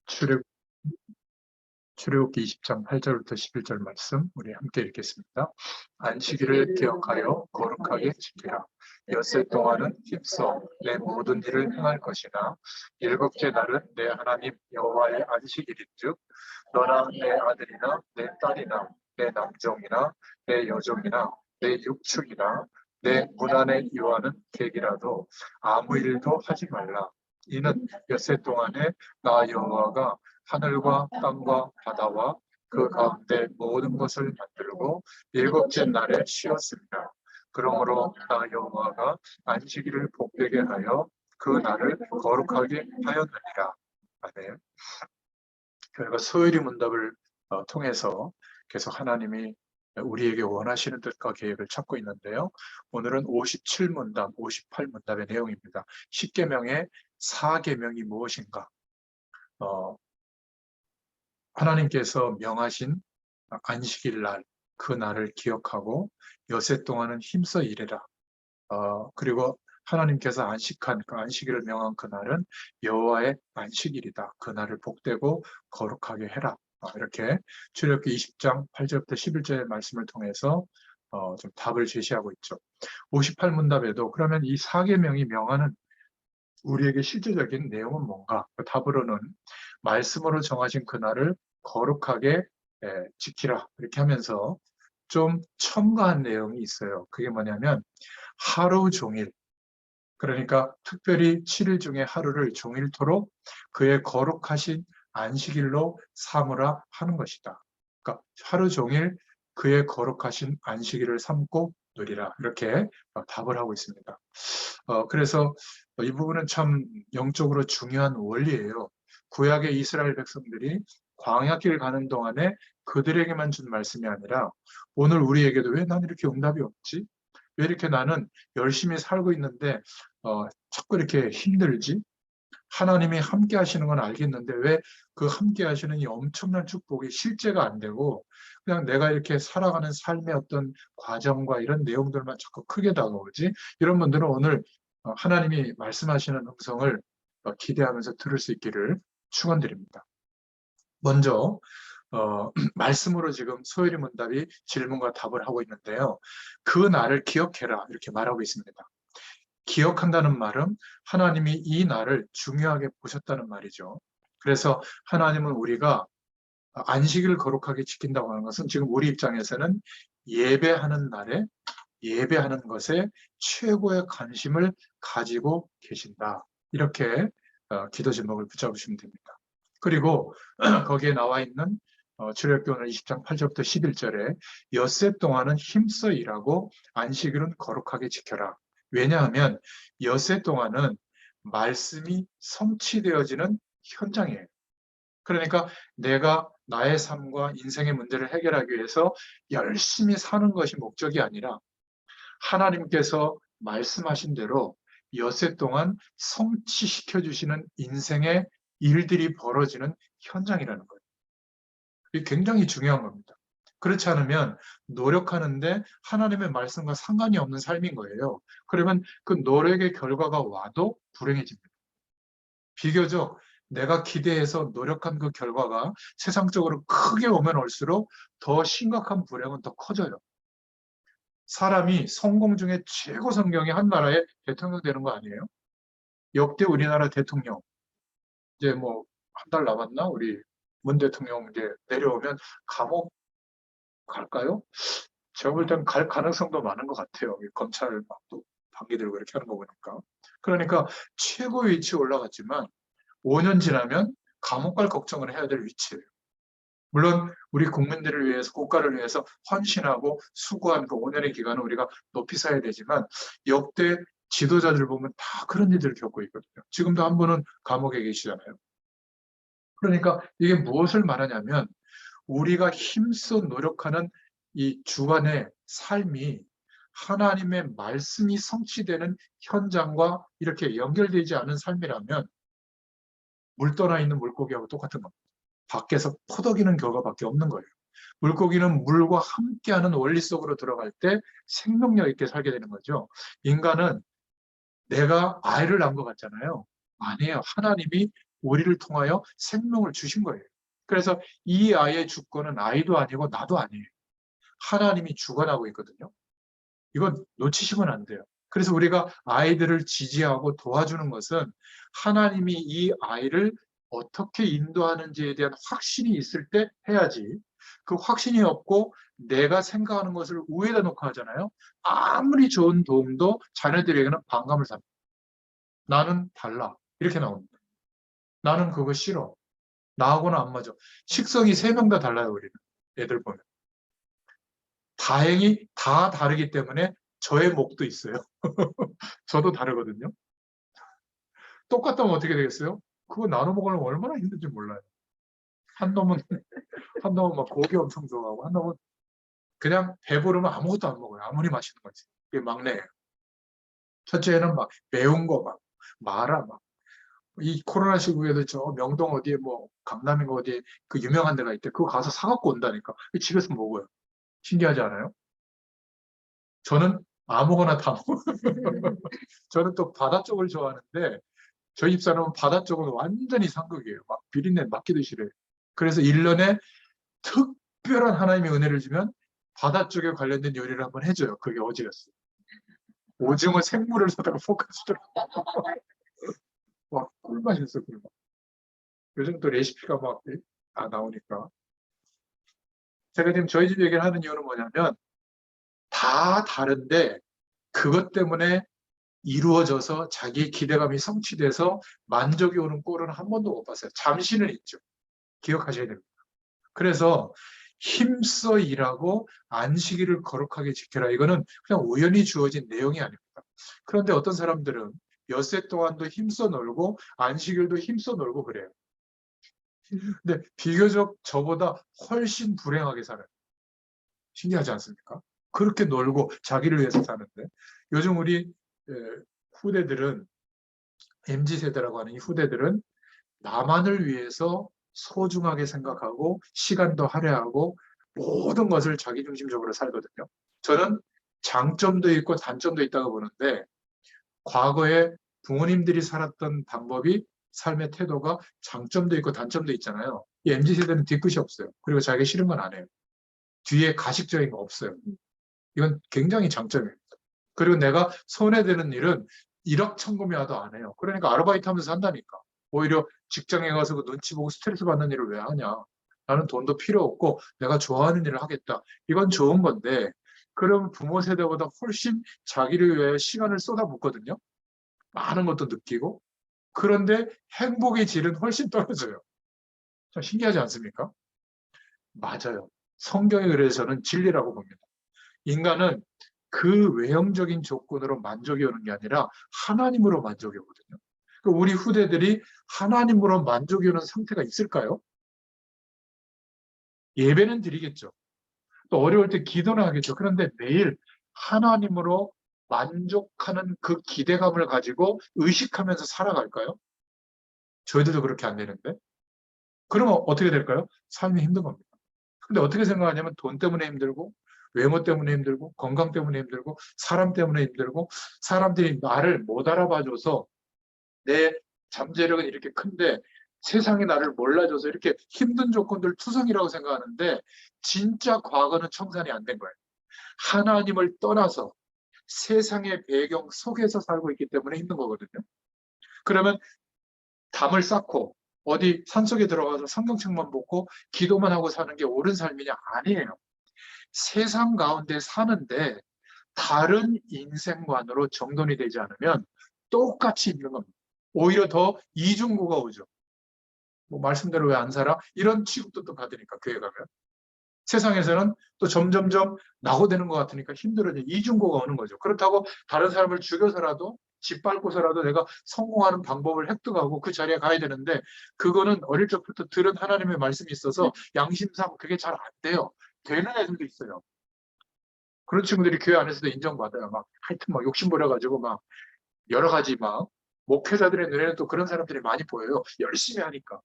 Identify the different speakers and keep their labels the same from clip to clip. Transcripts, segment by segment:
Speaker 1: 출애굽, 출애굽기 20장 8절부터 11절 말씀 우리 함께 읽겠습니다. 안식일을 기억하여 거룩하게 지키라. 엿새 동안은 힘써 내 모든 일을 행할 것이나 일곱째 날은 내 하나님 여호와의 안식일인즉 너나 내 아들이나 내 딸이나 내 남종이나 내 여종이나 내 육축이나 내 문 안에 이와는 객이라도 아무 일도 하지 말라. 이는 엿새 동안에 나 여호와가 하늘과 땅과 바다와 그 가운데 모든 것을 만들고 일곱째 날에 쉬었습니다. 그러므로 나 여호와가 안식일을 복되게 하여 그 날을 거룩하게 하였느니라. 아멘. 그리고 소요리 문답을 통해서 계속 하나님이 우리에게 원하시는 뜻과 계획을 찾고 있는데요. 오늘은 57문답, 58문답의 내용입니다. 10계명의 4계명이 무엇인가? 하나님께서 명하신 안식일 날, 그 날을 기억하고 엿새 동안은 힘써 일해라. 그리고 하나님께서 안식한 그 안식일을 명한 그 날은 여호와의 안식일이다. 그 날을 복되고 거룩하게 해라. 이렇게 출애굽기 20장 8절부터 11절의 말씀을 통해서 좀 답을 제시하고 있죠. 58문답에도 그러면 이 4계명이 명하는 우리에게 실제적인 내용은 뭔가? 그 답으로는 말씀으로 정하신 그 날을 거룩하게 지키라. 이렇게 하면서 좀 첨가한 내용이 있어요. 그게 뭐냐면 하루 종일, 그러니까 특별히 7일 중에 하루를 종일토록 그의 거룩하신 안식일로 삼으라 하는 것이다. 그러니까 하루 종일 그의 거룩하신 안식일을 삼고 누리라. 이렇게 답을 하고 있습니다. 그래서 이 부분은 참 영적으로 중요한 원리예요. 구약의 이스라엘 백성들이 광야길 가는 동안에 그들에게만 준 말씀이 아니라 오늘 우리에게도 왜 난 이렇게 응답이 없지? 왜 이렇게 나는 열심히 살고 있는데 자꾸 이렇게 힘들지? 하나님이 함께 하시는 건 알겠는데 왜 그 함께 하시는 이 엄청난 축복이 실제가 안 되고 그냥 내가 이렇게 살아가는 삶의 어떤 과정과 이런 내용들만 자꾸 크게 다가오지? 이런 분들은 오늘 하나님이 말씀하시는 음성을 기대하면서 들을 수 있기를 축원드립니다. 먼저 말씀으로 지금 소요리 문답이 질문과 답을 하고 있는데요. 그 날을 기억해라 이렇게 말하고 있습니다. 기억한다는 말은 하나님이 이 날을 중요하게 보셨다는 말이죠. 그래서 하나님은 우리가 안식일을 거룩하게 지킨다고 하는 것은 지금 우리 입장에서는 예배하는 날에 예배하는 것에 최고의 관심을 가지고 계신다. 이렇게 기도 제목을 붙잡으시면 됩니다. 그리고 거기에 나와 있는 출애굽기 오늘 20장 8절부터 11절에 엿새 동안은 힘써 일하고 안식일은 거룩하게 지켜라. 왜냐하면 엿새 동안은 말씀이 성취되어지는 현장이에요. 그러니까 내가 나의 삶과 인생의 문제를 해결하기 위해서 열심히 사는 것이 목적이 아니라 하나님께서 말씀하신 대로 엿새 동안 성취시켜 주시는 인생의 일들이 벌어지는 현장이라는 거예요. 이게 굉장히 중요한 겁니다. 그렇지 않으면 노력하는데 하나님의 말씀과 상관이 없는 삶인 거예요. 그러면 그 노력의 결과가 와도 불행해집니다. 비교적 내가 기대해서 노력한 그 결과가 세상적으로 크게 오면 올수록 더 심각한 불행은 더 커져요. 사람이 성공 중에 최고 성공이 한 나라의 대통령 되는 거 아니에요? 역대 우리나라 대통령 이제 뭐 한 달 남았나? 우리 문 대통령 이제 내려오면 감옥 갈까요? 제가 볼 때는 갈 가능성도 많은 것 같아요. 검찰 막 또 방귀 들고 이렇게 하는 거 보니까. 그러니까 최고 위치에 올라갔지만 5년 지나면 감옥 갈 걱정을 해야 될 위치예요. 물론 우리 국민들을 위해서 국가를 위해서 헌신하고 수고한 그 5년의 기간을 우리가 높이 사야 되지만 역대 지도자들 보면 다 그런 일들을 겪고 있거든요. 지금도 한 분은 감옥에 계시잖아요. 그러니까 이게 무엇을 말하냐면 우리가 힘써 노력하는 이 주간의 삶이 하나님의 말씀이 성취되는 현장과 이렇게 연결되지 않은 삶이라면 물 떠나 있는 물고기하고 똑같은 겁니다. 밖에서 퍼덕이는 결과밖에 없는 거예요. 물고기는 물과 함께하는 원리 속으로 들어갈 때 생명력 있게 살게 되는 거죠. 인간은 내가 아이를 낳은 것 같잖아요. 아니에요. 하나님이 우리를 통하여 생명을 주신 거예요. 그래서 이 아이의 주권은 아이도 아니고 나도 아니에요. 하나님이 주관하고 있거든요. 이건 놓치시면 안 돼요. 그래서 우리가 아이들을 지지하고 도와주는 것은 하나님이 이 아이를 어떻게 인도하는지에 대한 확신이 있을 때 해야지, 그 확신이 없고 내가 생각하는 것을 우에다 놓고 하잖아요. 아무리 좋은 도움도 자녀들에게는 반감을 삽니다. 나는 달라. 이렇게 나옵니다. 나는 그거 싫어. 나하고는 안 맞아. 식성이 3명 다 달라요, 우리는. 애들 보면. 다행히 다 다르기 때문에 저의 목도 있어요. 저도 다르거든요. 똑같다면 어떻게 되겠어요? 그거 나눠 먹으려면 얼마나 힘든지 몰라요. 한 놈은, 한 놈은 막 고기 엄청 좋아하고, 한 놈은 그냥 배부르면 아무것도 안 먹어요. 아무리 맛있는 거지. 이게 막내예요. 첫째는 막 매운 거 막, 마라 막. 이 코로나 시국에도 저 명동 어디에 뭐, 강남인가 어디에 그 유명한 데가 있대. 그거 가서 사갖고 온다니까. 집에서 먹어요. 신기하지 않아요? 저는 아무거나 다 먹어요. 저는 또 바다 쪽을 좋아하는데, 저희 집사람은 바다 쪽은 완전히 상극이에요. 막 비린내 맡기도 싫어요. 그래서 1년에 특별한 하나님의 은혜를 주면 바다 쪽에 관련된 요리를 한번 해줘요. 그게 어제였어요. 오징어 생물을 사다가 볶아주더라고요. 막 꿀맛이었어, 꿀맛. 요즘 또 레시피가 막 나오니까. 제가 지금 저희 집 얘기를 하는 이유는 뭐냐면 다 다른데 그것 때문에 이루어져서 자기 기대감이 성취돼서 만족이 오는 꼴은 한 번도 못 봤어요. 잠시는 있죠. 기억하셔야 됩니다. 그래서 힘써 일하고 안식일을 거룩하게 지켜라. 이거는 그냥 우연히 주어진 내용이 아닙니다. 그런데 어떤 사람들은 엿새 동안도 힘써 놀고 안식일도 힘써 놀고 그래요. 근데 비교적 저보다 훨씬 불행하게 살아요. 신기하지 않습니까? 그렇게 놀고 자기를 위해서 사는데 요즘 우리 후대들은 MZ세대라고 하는 이 후대들은 나만을 위해서 소중하게 생각하고 시간도 할애하고 모든 것을 자기중심적으로 살거든요. 저는 장점도 있고 단점도 있다고 보는데 과거에 부모님들이 살았던 방법이 삶의 태도가 장점도 있고 단점도 있잖아요. 이 MZ세대는 뒤끝이 없어요. 그리고 자기가 싫은 건 안 해요. 뒤에 가식적인 거 없어요. 이건 굉장히 장점입니다. 그리고 내가 손에 드는 일은 일확천금이 와도 안 해요. 그러니까 아르바이트 하면서 산다니까. 오히려 직장에 가서 그 눈치 보고 스트레스 받는 일을 왜 하냐. 나는 돈도 필요 없고 내가 좋아하는 일을 하겠다. 이건 좋은 건데 그럼 부모 세대보다 훨씬 자기를 위해 시간을 쏟아붓거든요. 많은 것도 느끼고. 그런데 행복의 질은 훨씬 떨어져요. 참 신기하지 않습니까? 맞아요. 성경에 그래서 저는 진리라고 봅니다. 인간은 그 외형적인 조건으로 만족이 오는 게 아니라 하나님으로 만족이 오거든요. 우리 후대들이 하나님으로 만족이 오는 상태가 있을까요? 예배는 드리겠죠. 또 어려울 때 기도는 하겠죠. 그런데 매일 하나님으로 만족하는 그 기대감을 가지고 의식하면서 살아갈까요? 저희들도 그렇게 안 되는데. 그러면 어떻게 될까요? 삶이 힘든 겁니다. 근데 어떻게 생각하냐면 돈 때문에 힘들고 외모 때문에 힘들고 건강 때문에 힘들고 사람 때문에 힘들고 사람들이 나를 못 알아봐줘서 내 잠재력은 이렇게 큰데 세상이 나를 몰라줘서 이렇게 힘든 조건들 투성이라고 생각하는데 진짜 과거는 청산이 안 된 거예요. 하나님을 떠나서 세상의 배경 속에서 살고 있기 때문에 힘든 거거든요. 그러면 담을 쌓고 어디 산속에 들어가서 성경책만 보고 기도만 하고 사는 게 옳은 삶이냐? 아니에요. 세상 가운데 사는데 다른 인생관으로 정돈이 되지 않으면 똑같이 있는 겁니다. 오히려 더 이중고가 오죠. 뭐 말씀대로 왜 안 살아? 이런 취급도 또 받으니까 교회 가면. 세상에서는 또 점점점 낙오되는 것 같으니까 힘들어져 이중고가 오는 거죠. 그렇다고 다른 사람을 죽여서라도 짓밟고서라도 내가 성공하는 방법을 획득하고 그 자리에 가야 되는데 그거는 어릴 적부터 들은 하나님의 말씀이 있어서 양심상 그게 잘 안 돼요. 되는 애들도 있어요. 그런 친구들이 교회 안에서도 인정받아요. 막 하여튼 막 욕심 부려가지고 막 여러 가지 막 목회자들의 눈에는 또 그런 사람들이 많이 보여요. 열심히 하니까.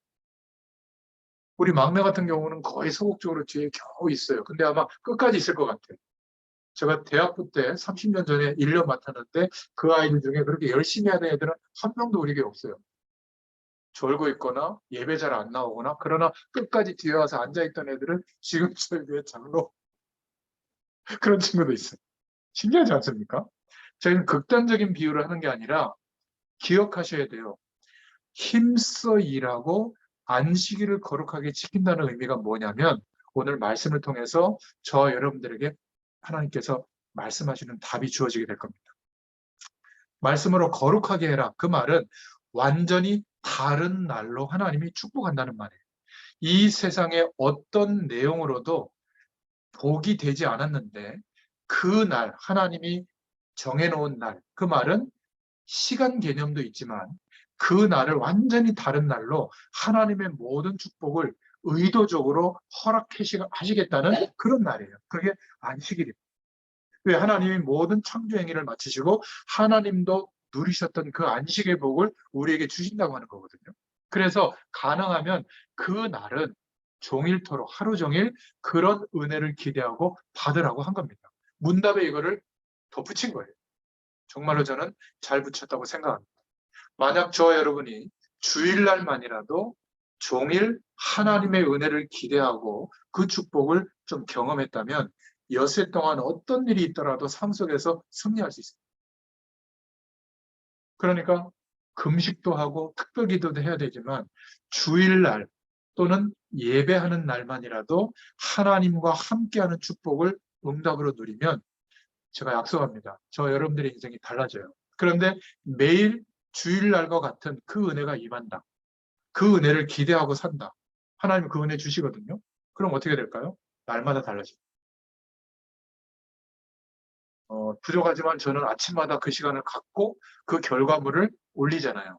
Speaker 1: 우리 막내 같은 경우는 거의 소극적으로 뒤에 겨우 있어요. 근데 아마 끝까지 있을 것 같아요. 제가 대학부 때 30년 전에 1년 맡았는데 그 아이들 중에 그렇게 열심히 하는 애들은 한 명도 우리 교회 없어요. 졸고 있거나 예배 잘 안 나오거나 그러나 끝까지 뒤에 와서 앉아있던 애들은 지금 저희 교회 장로 그런 친구도 있어요. 신기하지 않습니까? 저희는 극단적인 비유를 하는 게 아니라 기억하셔야 돼요. 힘써 일하고 안식일을 거룩하게 지킨다는 의미가 뭐냐면 오늘 말씀을 통해서 저와 여러분들에게 하나님께서 말씀하시는 답이 주어지게 될 겁니다. 말씀으로 거룩하게 해라. 그 말은 완전히 다른 날로 하나님이 축복한다는 말이에요. 이 세상의 어떤 내용으로도 복이 되지 않았는데 그 날 하나님이 정해놓은 날, 그 말은 시간 개념도 있지만 그 날을 완전히 다른 날로 하나님의 모든 축복을 의도적으로 허락하시겠다는 그런 날이에요. 그게 안식일입니다. 왜 하나님이 모든 창조 행위를 마치시고 하나님도 누리셨던 그 안식의 복을 우리에게 주신다고 하는 거거든요. 그래서 가능하면 그 날은 종일토록 하루 종일 그런 은혜를 기대하고 받으라고 한 겁니다. 문답에 이거를 덧붙인 거예요. 정말로 저는 잘 붙였다고 생각합니다. 만약 저와 여러분이 주일날만이라도 종일 하나님의 은혜를 기대하고 그 축복을 좀 경험했다면 엿새 동안 어떤 일이 있더라도 삶 속에서 승리할 수 있습니다. 그러니까 금식도 하고 특별 기도도 해야 되지만 주일날 또는 예배하는 날만이라도 하나님과 함께하는 축복을 응답으로 누리면 제가 약속합니다. 저 여러분들의 인생이 달라져요. 그런데 매일 주일날과 같은 그 은혜가 임한다. 그 은혜를 기대하고 산다. 하나님은 그 은혜 주시거든요. 그럼 어떻게 될까요? 날마다 달라집니다. 부족하지만 저는 아침마다 그 시간을 갖고 그 결과물을 올리잖아요.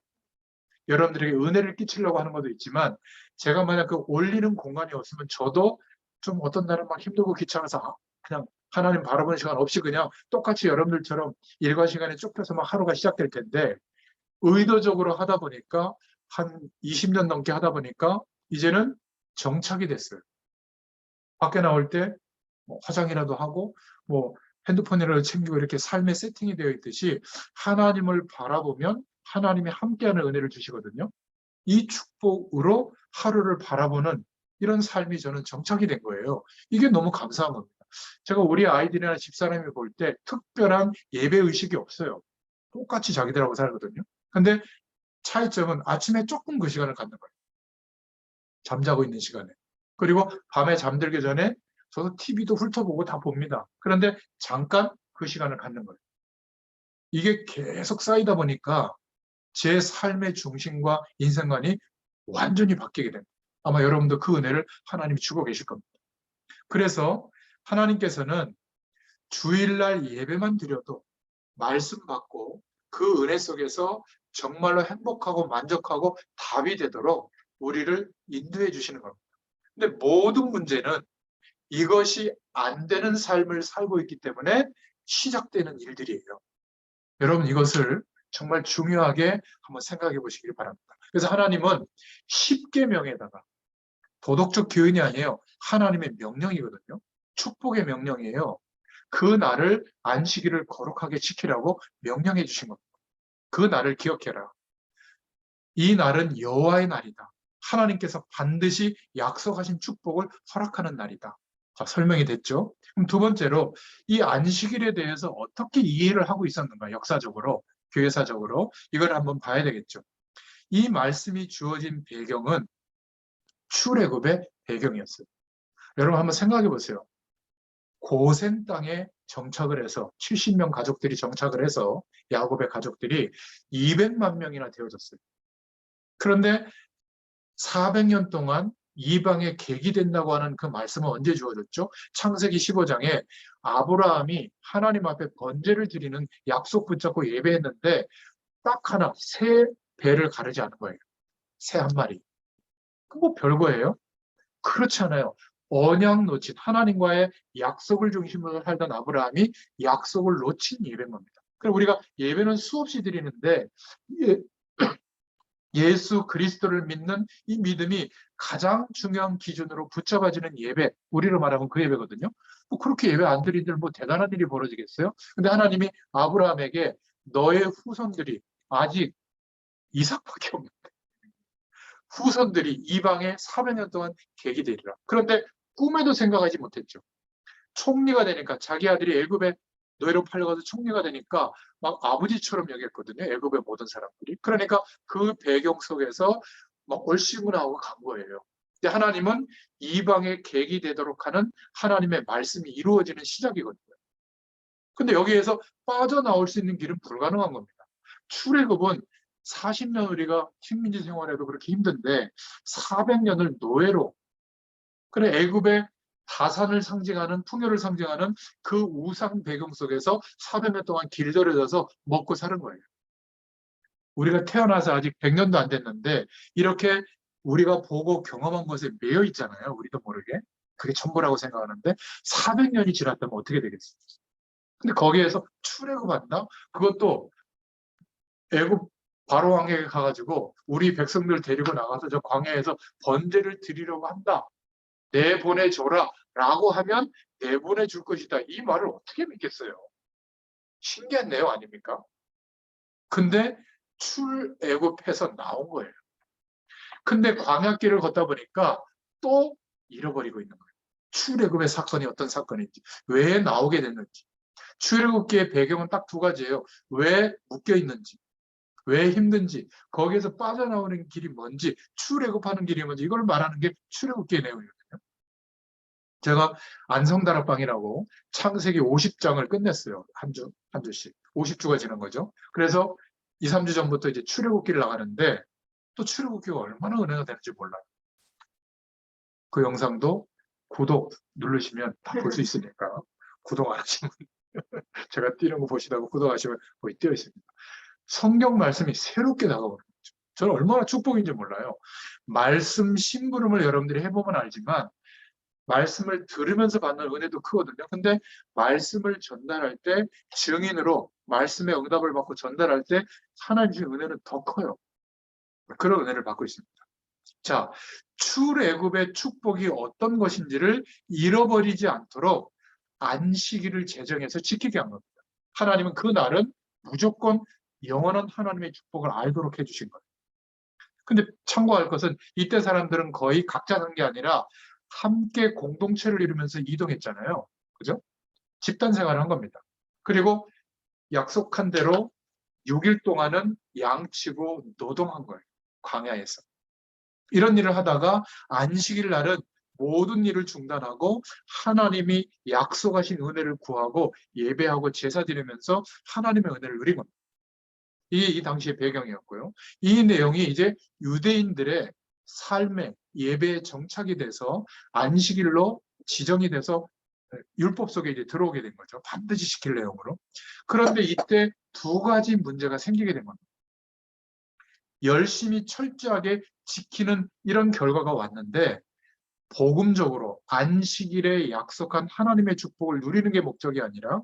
Speaker 1: 여러분들에게 은혜를 끼치려고 하는 것도 있지만 제가 만약 그 올리는 공간이 없으면 저도 좀 어떤 날은 막 힘들고 귀찮아서 그냥 하나님 바라보는 시간 없이 그냥 똑같이 여러분들처럼 일과 시간에 쫓겨서 막 하루가 시작될 텐데 의도적으로 하다 보니까 한 20년 넘게 하다 보니까 이제는 정착이 됐어요. 밖에 나올 때 뭐 화장이라도 하고 뭐 핸드폰이라도 챙기고 이렇게 삶의 세팅이 되어 있듯이 하나님을 바라보면 하나님이 함께하는 은혜를 주시거든요. 이 축복으로 하루를 바라보는 이런 삶이 저는 정착이 된 거예요. 이게 너무 감사한 겁니다. 제가 우리 아이들이나 집사람이 볼 때 특별한 예배 의식이 없어요. 똑같이 자기들하고 살거든요. 근데 차이점은 아침에 조금 그 시간을 갖는 거예요. 잠자고 있는 시간에. 그리고 밤에 잠들기 전에 저도 TV도 훑어보고 다 봅니다. 그런데 잠깐 그 시간을 갖는 거예요. 이게 계속 쌓이다 보니까 제 삶의 중심과 인생관이 완전히 바뀌게 됩니다. 아마 여러분도 그 은혜를 하나님이 주고 계실 겁니다. 그래서 하나님께서는 주일날 예배만 드려도 말씀 받고 그 은혜 속에서 정말로 행복하고 만족하고 답이 되도록 우리를 인도해 주시는 겁니다. 근데 모든 문제는 이것이 안 되는 삶을 살고 있기 때문에 시작되는 일들이에요. 여러분 이것을 정말 중요하게 한번 생각해 보시길 바랍니다. 그래서 하나님은 십계명에다가 도덕적 교훈이 아니에요. 하나님의 명령이거든요. 축복의 명령이에요. 그 날을 안식일을 거룩하게 지키라고 명령해 주신 겁니다. 그 날을 기억해라. 이 날은 여호와의 날이다. 하나님께서 반드시 약속하신 축복을 허락하는 날이다. 자, 설명이 됐죠? 그럼 두 번째로 이 안식일에 대해서 어떻게 이해를 하고 있었는가? 역사적으로, 교회사적으로 이걸 한번 봐야 되겠죠. 이 말씀이 주어진 배경은 출애굽의 배경이었어요. 여러분 한번 생각해 보세요. 고센 땅에 정착을 해서 70명 가족들이 정착을 해서 야곱의 가족들이 200만 명이나 되어졌어요. 그런데 400년 동안 이방에 객이 된다고 하는 그 말씀은 언제 주어졌죠? 창세기 15장에 아브라함이 하나님 앞에 번제를 드리는 약속 붙잡고 예배했는데 딱 하나 새 배를 가르지 않은 거예요. 새 한 마리. 뭐 별거예요? 그렇지 않아요. 언약 놓친 하나님과의 약속을 중심으로 살던 아브라함이 약속을 놓친 예배인 겁니다. 그럼 우리가 예배는 수없이 드리는데 예수 그리스도를 믿는 이 믿음이 가장 중요한 기준으로 붙잡아지는 예배, 우리로 말하면 그 예배거든요. 뭐 그렇게 예배 안 드리들 뭐 대단한 일이 벌어지겠어요? 근데 하나님이 아브라함에게 너의 후손들이 아직 이삭밖에 없는데 후손들이 이방에 400년 동안 객이 되리라. 그런데 꿈에도 생각하지 못했죠. 총리가 되니까 자기 아들이 애굽에 노예로 팔려가서 총리가 되니까 막 아버지처럼 여겼거든요. 애굽의 모든 사람들이. 그러니까 그 배경 속에서 막 얼씨구나 하고 간 거예요. 근데 하나님은 이방의 객이 되도록 하는 하나님의 말씀이 이루어지는 시작이거든요. 근데 여기에서 빠져나올 수 있는 길은 불가능한 겁니다. 출애굽은 40년 우리가 식민지 생활에도 그렇게 힘든데 400년을 노예로, 그래 애굽의 다산을 상징하는, 풍요를 상징하는 그 우상 배경 속에서 400년 동안 길들여져서 먹고 사는 거예요. 우리가 태어나서 아직 100년도 안 됐는데 이렇게 우리가 보고 경험한 것에 매여 있잖아요. 우리도 모르게. 그게 전부라고 생각하는데 400년이 지났다면 어떻게 되겠어요? 근데 거기에서 출애굽한다? 그것도 애굽 바로 왕에게 가가지고 우리 백성들 데리고 나가서 저 광야에서 번제를 드리려고 한다. 내보내줘라 라고 하면 내보내줄 것이다. 이 말을 어떻게 믿겠어요? 신기한 내용 아닙니까? 근데 출애굽해서 나온 거예요. 근데 광야길을 걷다 보니까 또 잃어버리고 있는 거예요. 출애굽의 사건이 어떤 사건인지, 왜 나오게 됐는지. 출애굽기의 배경은 딱 두 가지예요. 왜 묶여 있는지, 왜 힘든지, 거기에서 빠져나오는 길이 뭔지, 출애굽하는 길이 뭔지, 이걸 말하는 게 출애굽기의 내용이거든요. 제가 안성다락방이라고 창세기 50장을 끝냈어요. 한 주씩. 50주가 지난 거죠. 그래서 2, 3주 전부터 이제 출애굽기를 나가는데 또 출애굽기가 얼마나 은혜가 되는지 몰라요. 그 영상도 구독 누르시면 다 볼 수 있으니까 구독 안 하시면 제가 띄는 거 보시다가 구독하시면 거기 띄어 있습니다. 성경 말씀이 새롭게 다가오는 거죠. 저는 얼마나 축복인지 몰라요. 말씀 심부름을 여러분들이 해보면 알지만 말씀을 들으면서 받는 은혜도 크거든요. 근데 말씀을 전달할 때 증인으로 말씀의 응답을 받고 전달할 때 하나님의 은혜는 더 커요. 그런 은혜를 받고 있습니다. 자, 출애굽의 축복이 어떤 것인지를 잃어버리지 않도록 안식일을 제정해서 지키게 한 겁니다. 하나님은 그 날은 무조건 영원한 하나님의 축복을 알도록 해주신 거예요. 근데 참고할 것은 이때 사람들은 거의 각자 산 게 아니라 함께 공동체를 이루면서 이동했잖아요. 그죠? 집단 생활을 한 겁니다. 그리고 약속한 대로 6일 동안은 양치고 노동한 거예요. 광야에서. 이런 일을 하다가 안식일 날은 모든 일을 중단하고 하나님이 약속하신 은혜를 구하고 예배하고 제사 드리면서 하나님의 은혜를 누린 겁니다. 이게 이 당시의 배경이었고요. 이 내용이 이제 유대인들의 삶의 예배에 정착이 돼서 안식일로 지정이 돼서 율법 속에 이제 들어오게 된 거죠. 반드시 지킬 내용으로. 그런데 이때 두 가지 문제가 생기게 된 겁니다. 열심히 철저하게 지키는 이런 결과가 왔는데 복음적으로 안식일에 약속한 하나님의 축복을 누리는 게 목적이 아니라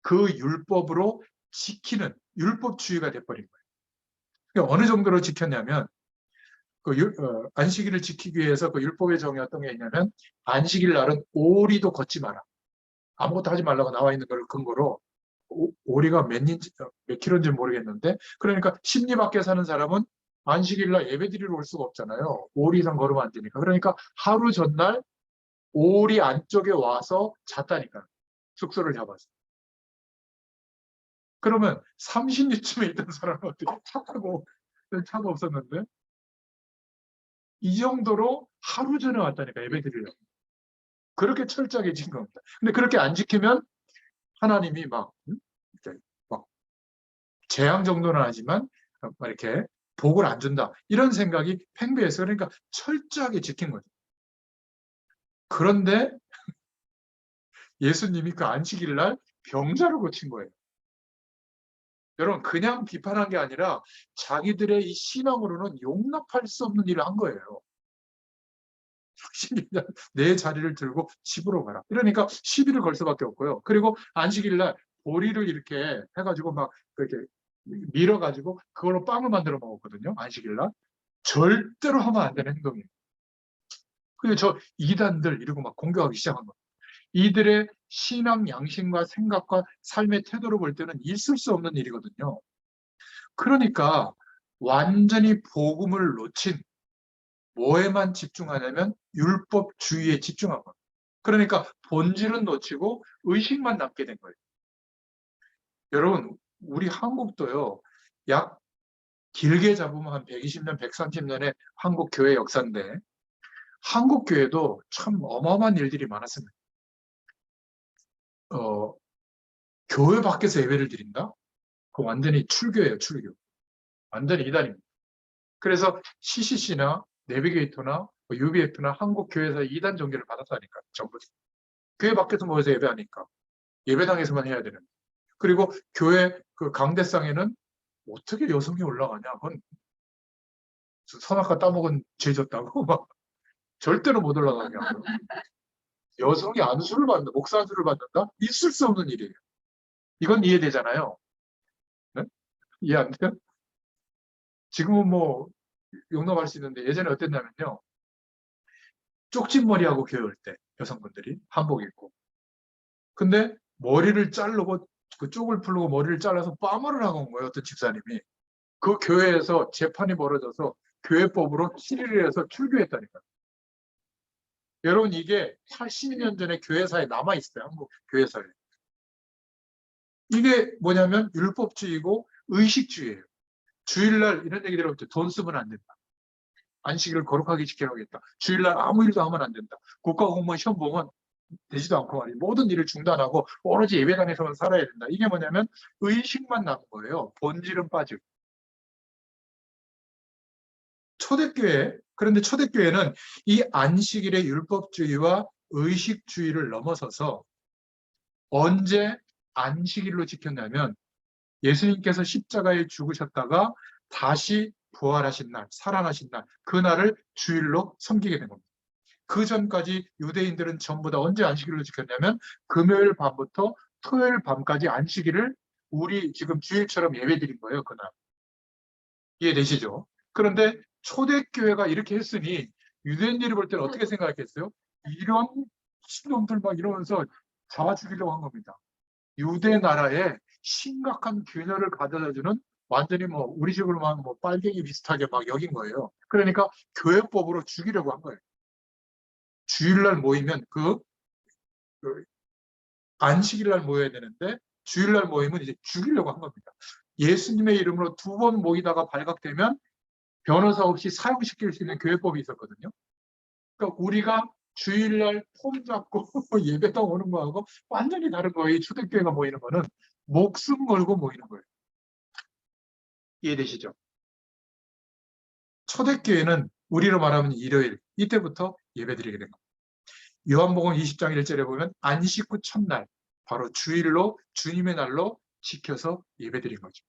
Speaker 1: 그 율법으로 지키는 율법주의가 돼버린 거예요. 그러니까 어느 정도로 지켰냐면 안식일을 지키기 위해서 그 율법의 정의 어떤 게 있냐면 안식일 날은 오리도 걷지 마라. 아무것도 하지 말라고 나와 있는 걸 근거로 오리가 몇 킬로인지 모르겠는데 그러니까 십리 밖에 사는 사람은 안식일 날 예배 드리러 올 수가 없잖아요. 오리 이상 걸으면 안 되니까. 그러니까 하루 전날 오리 안쪽에 와서 잤다니까. 숙소를 잡아서. 그러면 30리쯤에 있던 사람은 어떻게 차 타고 차가 없었는데 이 정도로 하루 전에 왔다니까 예배 드리려고. 그렇게 철저하게 지킨 겁니다. 근데 그렇게 안 지키면 하나님이 막 재앙 정도는 하지만 이렇게 복을 안 준다. 이런 생각이 팽배해서 그러니까 철저하게 지킨 거죠. 그런데 예수님이 그 안식일 날 병자를 고친 거예요. 여러분 그냥 비판한 게 아니라 자기들의 이 신앙으로는 용납할 수 없는 일을 한 거예요. 내 자리를 들고 집으로 가라. 그러니까 시비를 걸 수밖에 없고요. 그리고 안식일 날 보리를 이렇게 해가지고 막 이렇게 밀어가지고 그걸로 빵을 만들어 먹었거든요. 안식일 날. 절대로 하면 안 되는 행동이에요. 근데 저 이단들 이러고 막 공격하기 시작한 거예요. 이들의 신앙 양심과 생각과 삶의 태도로 볼 때는 있을 수 없는 일이거든요. 그러니까 완전히 복음을 놓친 뭐에만 집중하냐면 율법주의에 집중한 겁니다. 그러니까 본질은 놓치고 의식만 남게 된 거예요. 여러분, 우리 한국도요, 약 길게 잡으면 한 120년, 130년의 한국 교회 역사인데, 한국 교회도 참 어마어마한 일들이 많았습니다. 교회 밖에서 예배를 드린다? 그거 완전히 출교예요, 출교. 완전히 이단입니다. 그래서 CCC나 내비게이터나 UBF나 한국 교회에서 이단 종교를 받았다니까, 전부. 교회 밖에서 모여서 예배하니까. 예배당에서만 해야 되는. 그리고 교회 그 강대상에는 어떻게 여성이 올라가냐? 그건 선악과 따먹은 죄 졌다고 막 절대로 못 올라가게 하고. 여성이 안수를 받는다, 목사 안수를 받는다? 있을 수 없는 일이에요. 이건 이해되잖아요. 네? 이해 안 돼요? 지금은 뭐 용납할 수 있는데 예전에 어땠냐면요. 쪽진 머리하고 교회 올 때 여성분들이 한복 입고. 근데 머리를 자르고 그 쪽을 풀고 머리를 잘라서 빠마를 하고 온 거예요. 어떤 집사님이. 그 교회에서 재판이 벌어져서 교회법으로 7일을 해서 출교했다니까요. 여러분 이게 80년 전에 교회사에 남아있어요. 한국 교회사에. 이게 뭐냐면 율법주의고 의식주의예요. 주일날 이런 얘기 들어볼 때 돈 쓰면 안 된다. 안식일을 거룩하게 지켜야겠다. 주일날 아무 일도 하면 안 된다. 국가공무원 시험 보면 되지도 않고 말이에요. 모든 일을 중단하고 오로지 예배당에서만 살아야 된다. 이게 뭐냐면 의식만 남은 거예요. 본질은 빠지고. 초대교회, 그런데 초대교회는 이 안식일의 율법주의와 의식주의를 넘어서서 언제 안식일로 지켰냐면 예수님께서 십자가에 죽으셨다가 다시 부활하신 날, 살아나신 날, 그 날을 주일로 섬기게 된 겁니다. 그 전까지 유대인들은 전부 다 언제 안식일로 지켰냐면 금요일 밤부터 토요일 밤까지 안식일을 우리 지금 주일처럼 예배드린 거예요, 그날. 이해되시죠? 그런데 초대교회가 이렇게 했으니 유대인들이 볼 때는 어떻게 생각했겠어요? 이런 신놈들 막 이러면서 잡아 죽이려고 한 겁니다. 유대 나라에 심각한 균열을 가져다주는 완전히 뭐 우리 식으로 막 뭐 빨갱이 비슷하게 막 여긴 거예요. 그러니까 교회법으로 죽이려고 한 거예요. 주일날 모이면 그 안식일날 모여야 되는데 주일날 모이면 이제 죽이려고 한 겁니다. 예수님의 이름으로 2번 모이다가 발각되면 변호사 없이 사형시킬 수 있는 교회법이 있었거든요. 그러니까 우리가 주일날 폼 잡고 예배당 오는 거하고 완전히 다른 거예요. 이 초대교회가 모이는 거는 목숨 걸고 모이는 거예요. 이해되시죠? 초대교회는 우리로 말하면 일요일, 이때부터 예배드리게 된 겁니다. 요한복음 20장 1절에 보면 안식 후 첫날, 바로 주일로 주님의 날로 지켜서 예배드린 거죠.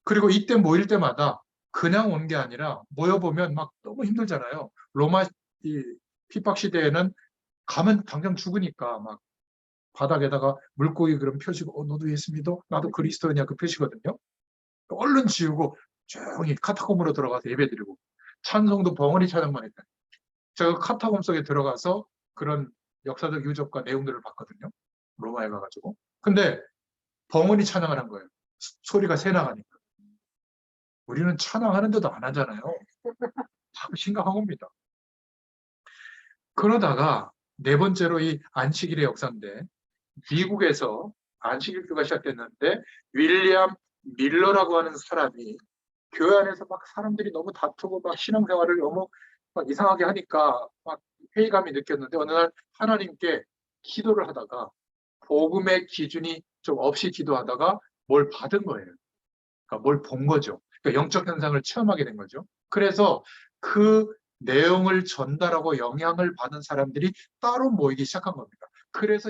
Speaker 1: 그리고 이때 모일 때마다 그냥 온 게 아니라 모여보면 막 너무 힘들잖아요. 로마 이 핍박 시대에는 가면 당장 죽으니까 막 바닥에다가 물고기 그런 표시고 너도 예수 믿어? 나도 그리스도냐 그 표시거든요. 얼른 지우고 조용히 카타콤으로 들어가서 예배드리고 찬송도 벙어리 찬양만 했다. 제가 카타콤 속에 들어가서 그런 역사적 유적과 내용들을 봤거든요. 로마에 가가지고. 근데 벙어리 찬양을 한 거예요. 소리가 새 나가니까. 우리는 찬양하는데도 안 하잖아요. 참 심각한 겁니다. 그러다가 네 번째로 이 안식일의 역사인데 미국에서 안식일교가 시작됐는데 윌리엄 밀러라고 하는 사람이 교회 안에서 막 사람들이 너무 다투고 막 신앙생활을 너무 막 이상하게 하니까 막 회의감이 느꼈는데 어느 날 하나님께 기도를 하다가 복음의 기준이 좀 없이 기도하다가 뭘 받은 거예요. 그러니까 뭘 본 거죠. 그러니까 영적 현상을 체험하게 된 거죠. 그래서 그 내용을 전달하고 영향을 받은 사람들이 따로 모이기 시작한 겁니다. 그래서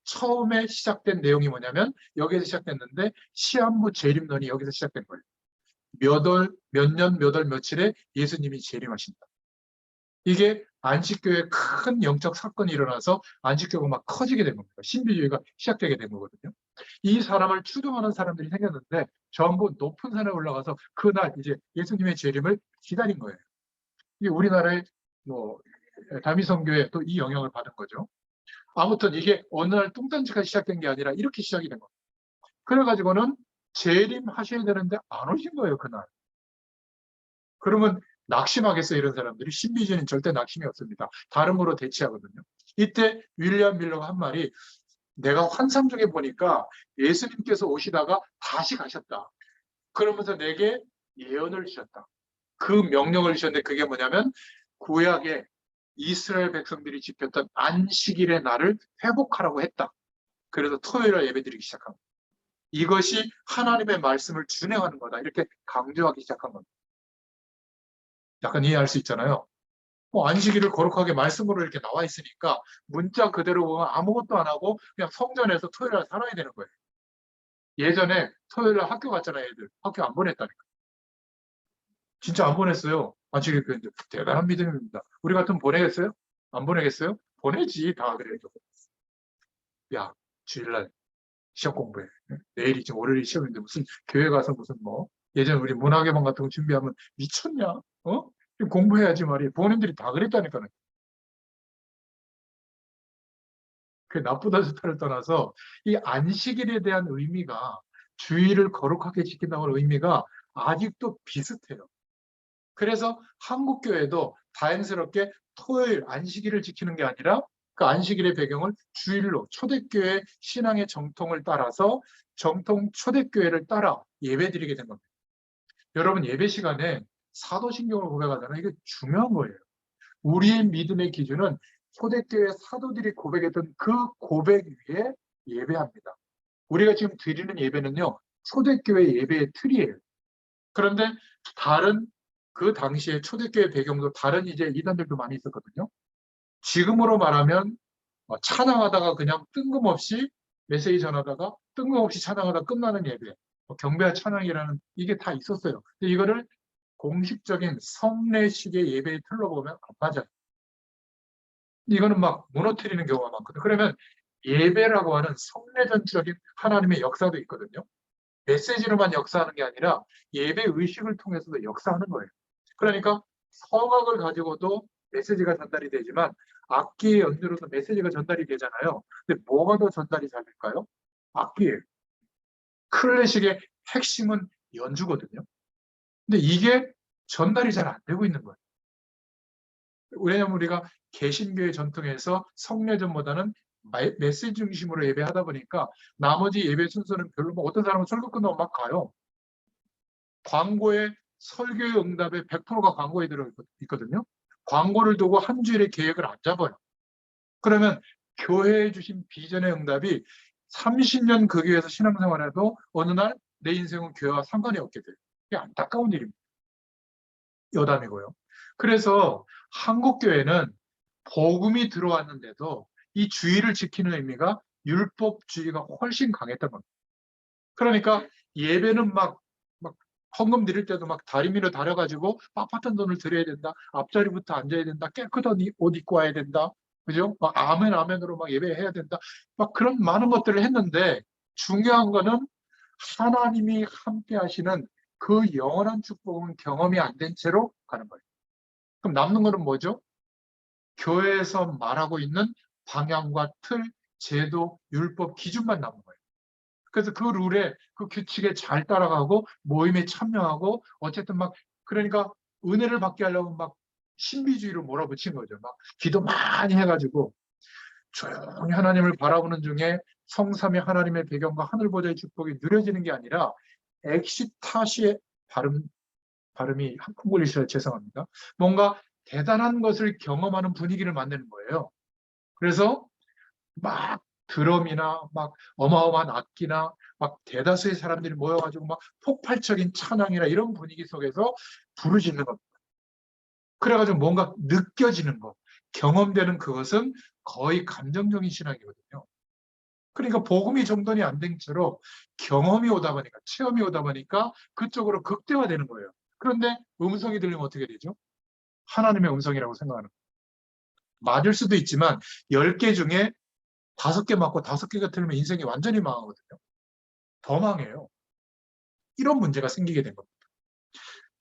Speaker 1: 처음에 시작된 내용이 뭐냐면 여기에서 시작됐는데 시한부 재림론이 여기서 시작된 거예요. 몇 년, 몇 월, 며칠에 예수님이 재림하신다. 이게 안식교에 큰 영적 사건이 일어나서 안식교가 막 커지게 된 겁니다. 신비주의가 시작되게 된 거거든요. 이 사람을 추종하는 사람들이 생겼는데 전부 높은 산에 올라가서 그날 이제 예수님의 재림을 기다린 거예요. 이게 우리나라의 뭐 다미성교회 또 이 영향을 받은 거죠. 아무튼 이게 어느 날 뚱딴지가 시작된 게 아니라 이렇게 시작이 된 겁니다. 그래가지고는 재림하셔야 되는데 안 오신 거예요, 그날. 그러면 낙심하겠어요, 이런 사람들이. 신비주의는 절대 낙심이 없습니다. 다름으로 대치하거든요. 이때 윌리엄 밀러가 한 말이, 내가 환상 중에 보니까 예수님께서 오시다가 다시 가셨다. 그러면서 내게 예언을 주셨다. 그 명령을 주셨는데 그게 뭐냐면 구약의 이스라엘 백성들이 지켰던 안식일의 날을 회복하라고 했다. 그래서 토요일에 예배드리기 시작한 거예요. 이것이 하나님의 말씀을 준행하는 거다. 이렇게 강조하기 시작한 겁니다. 약간 이해할 수 있잖아요. 안식일을 거룩하게 말씀으로 이렇게 나와 있으니까 문자 그대로 보면 아무것도 안 하고 그냥 성전에서 토요일날 살아야 되는 거예요. 예전에 토요일날 학교 갔잖아요, 애들. 학교 안 보냈다니까. 진짜 안 보냈어요. 안식일 교회인데 대단한 믿음입니다. 우리 같으면 보내겠어요? 안 보내겠어요? 보내지, 다 그래도. 야, 주일날 시험 공부해. 내일이 지금 월요일 시험인데 무슨 교회 가서 무슨 뭐 예전 우리 문화개방 같은 거 준비하면 미쳤냐? 어? 공부해야지 말이야. 본인들이 다 그랬다니까요. 그 나쁘다 좋다를 떠나서 이 안식일에 대한 의미가, 주일을 거룩하게 지킨다는 의미가 아직도 비슷해요. 그래서 한국 교회도 다행스럽게 토요일 안식일을 지키는 게 아니라 그 안식일의 배경을 주일로 초대교회 신앙의 정통을 따라서 정통 초대교회를 따라 예배드리게 된 겁니다. 여러분, 예배 시간에 사도신경을 고백하잖아요. 이게 중요한 거예요. 우리의 믿음의 기준은 초대교회 사도들이 고백했던 그 고백 위에 예배합니다. 우리가 지금 드리는 예배는요, 초대교회 예배의 틀이에요. 그런데 다른, 그 당시에 초대교회 배경도 다른 이제 이단들도 많이 있었거든요. 지금으로 말하면 찬양하다가 그냥 뜬금없이 메시지 전하다가 뜬금없이 찬양하다 끝나는 예배, 경배와 찬양이라는 이게 다 있었어요. 근데 이거를 공식적인 성례식의 예배의 틀로 보면 안 맞아요. 이거는 막 무너뜨리는 경우가 많거든요. 그러면 예배라고 하는 성례전적인 하나님의 역사도 있거든요. 메시지로만 역사하는 게 아니라 예배 의식을 통해서도 역사하는 거예요. 그러니까 성악을 가지고도 메시지가 전달이 되지만 악기의 연주로도 메시지가 전달이 되잖아요. 근데 뭐가 더 전달이 잘 될까요? 악기예요. 클래식의 핵심은 연주거든요. 근데 이게 전달이 잘 안 되고 있는 거예요. 왜냐하면 우리가 개신교의 전통에서 성례전보다는 메시지 중심으로 예배하다 보니까 나머지 예배 순서는 별로, 어떤 사람은 설교 끝나고 막 가요. 광고에, 설교의 응답에 100%가 광고에 들어있거든요. 광고를 두고 한 주일의 계획을 안 잡아요. 그러면 교회에 주신 비전의 응답이 30년 그 교회에서 신앙생활해도 어느 날 내 인생은 교회와 상관이 없게 돼요. 이게 안타까운 일입니다. 여담이고요. 그래서 한국교회는 복음이 들어왔는데도 이 주의를 지키는 의미가 율법주의가 훨씬 강했던 겁니다. 그러니까 예배는 막 헌금 드릴 때도 막 다리 밀어 다려가지고 빳빳한 돈을 드려야 된다. 앞자리부터 앉아야 된다. 깨끗한 옷 입고 와야 된다. 그죠? 막 아멘 아멘으로 막 예배해야 된다. 막 그런 많은 것들을 했는데 중요한 거는 하나님이 함께 하시는 그 영원한 축복은 경험이 안 된 채로 가는 거예요. 그럼 남는 거는 뭐죠? 교회에서 말하고 있는 방향과 틀, 제도, 율법, 기준만 남은 거예요. 그래서 그 룰에, 그 규칙에 잘 따라가고 모임에 참여하고 어쨌든 막, 그러니까 은혜를 받게 하려면 막 신비주의로 몰아붙인 거죠. 막 기도 많이 해가지고 조용히 하나님을 바라보는 중에 성삼위 하나님의 배경과 하늘보좌의 축복이 누려지는 게 아니라 엑시타시의 발음이 한국 걸리셔서 죄송합니다. 뭔가 대단한 것을 경험하는 분위기를 만드는 거예요. 그래서 막 드럼이나 막 어마어마한 악기나 막 대다수의 사람들이 모여가지고 막 폭발적인 찬양이나 이런 분위기 속에서 부르짖는 겁니다. 그래가지고 뭔가 느껴지는 것, 경험되는 그것은 거의 감정적인 신앙이거든요. 그러니까 복음이 정돈이 안 된 채로 경험이 오다 보니까, 체험이 오다 보니까 그쪽으로 극대화되는 거예요. 그런데 음성이 들리면 어떻게 되죠? 하나님의 음성이라고 생각하는 거예요. 맞을 수도 있지만 10개 중에 5개 맞고 5개가 틀리면 인생이 완전히 망하거든요. 더 망해요. 이런 문제가 생기게 된 겁니다.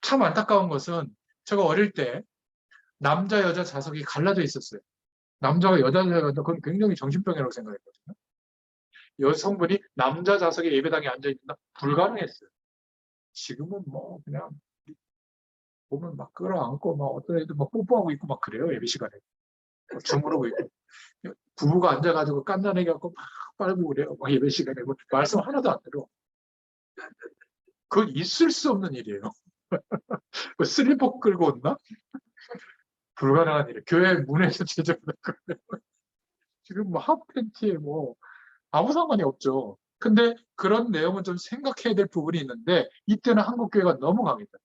Speaker 1: 참 안타까운 것은 제가 어릴 때 남자 여자 좌석이 갈라져 있었어요. 남자가 여자가 그건 굉장히 정신병이라고 생각했거든요. 여성분이 남자 좌석에 예배당에 앉아있는다? 불가능했어요. 지금은 뭐 그냥 보면 막 끌어안고 막 어떤 애들 막 뽀뽀하고 있고 막 그래요. 예배 시간에. 주무르고 있고. 부부가 앉아가지고 깐난애기 갖고 막 빨고 그래요. 막 예배 시간에. 뭐 말씀 하나도 안 들어. 그건 있을 수 없는 일이에요. 뭐 슬리퍼 끌고 온다? 불가능한 일이에요. 교회 문에서 제자받을 거예요. 지금 뭐 핫팬티에 뭐 아무 상관이 없죠. 근데 그런 내용은 좀 생각해야 될 부분이 있는데 이때는 한국교회가 너무 강했다.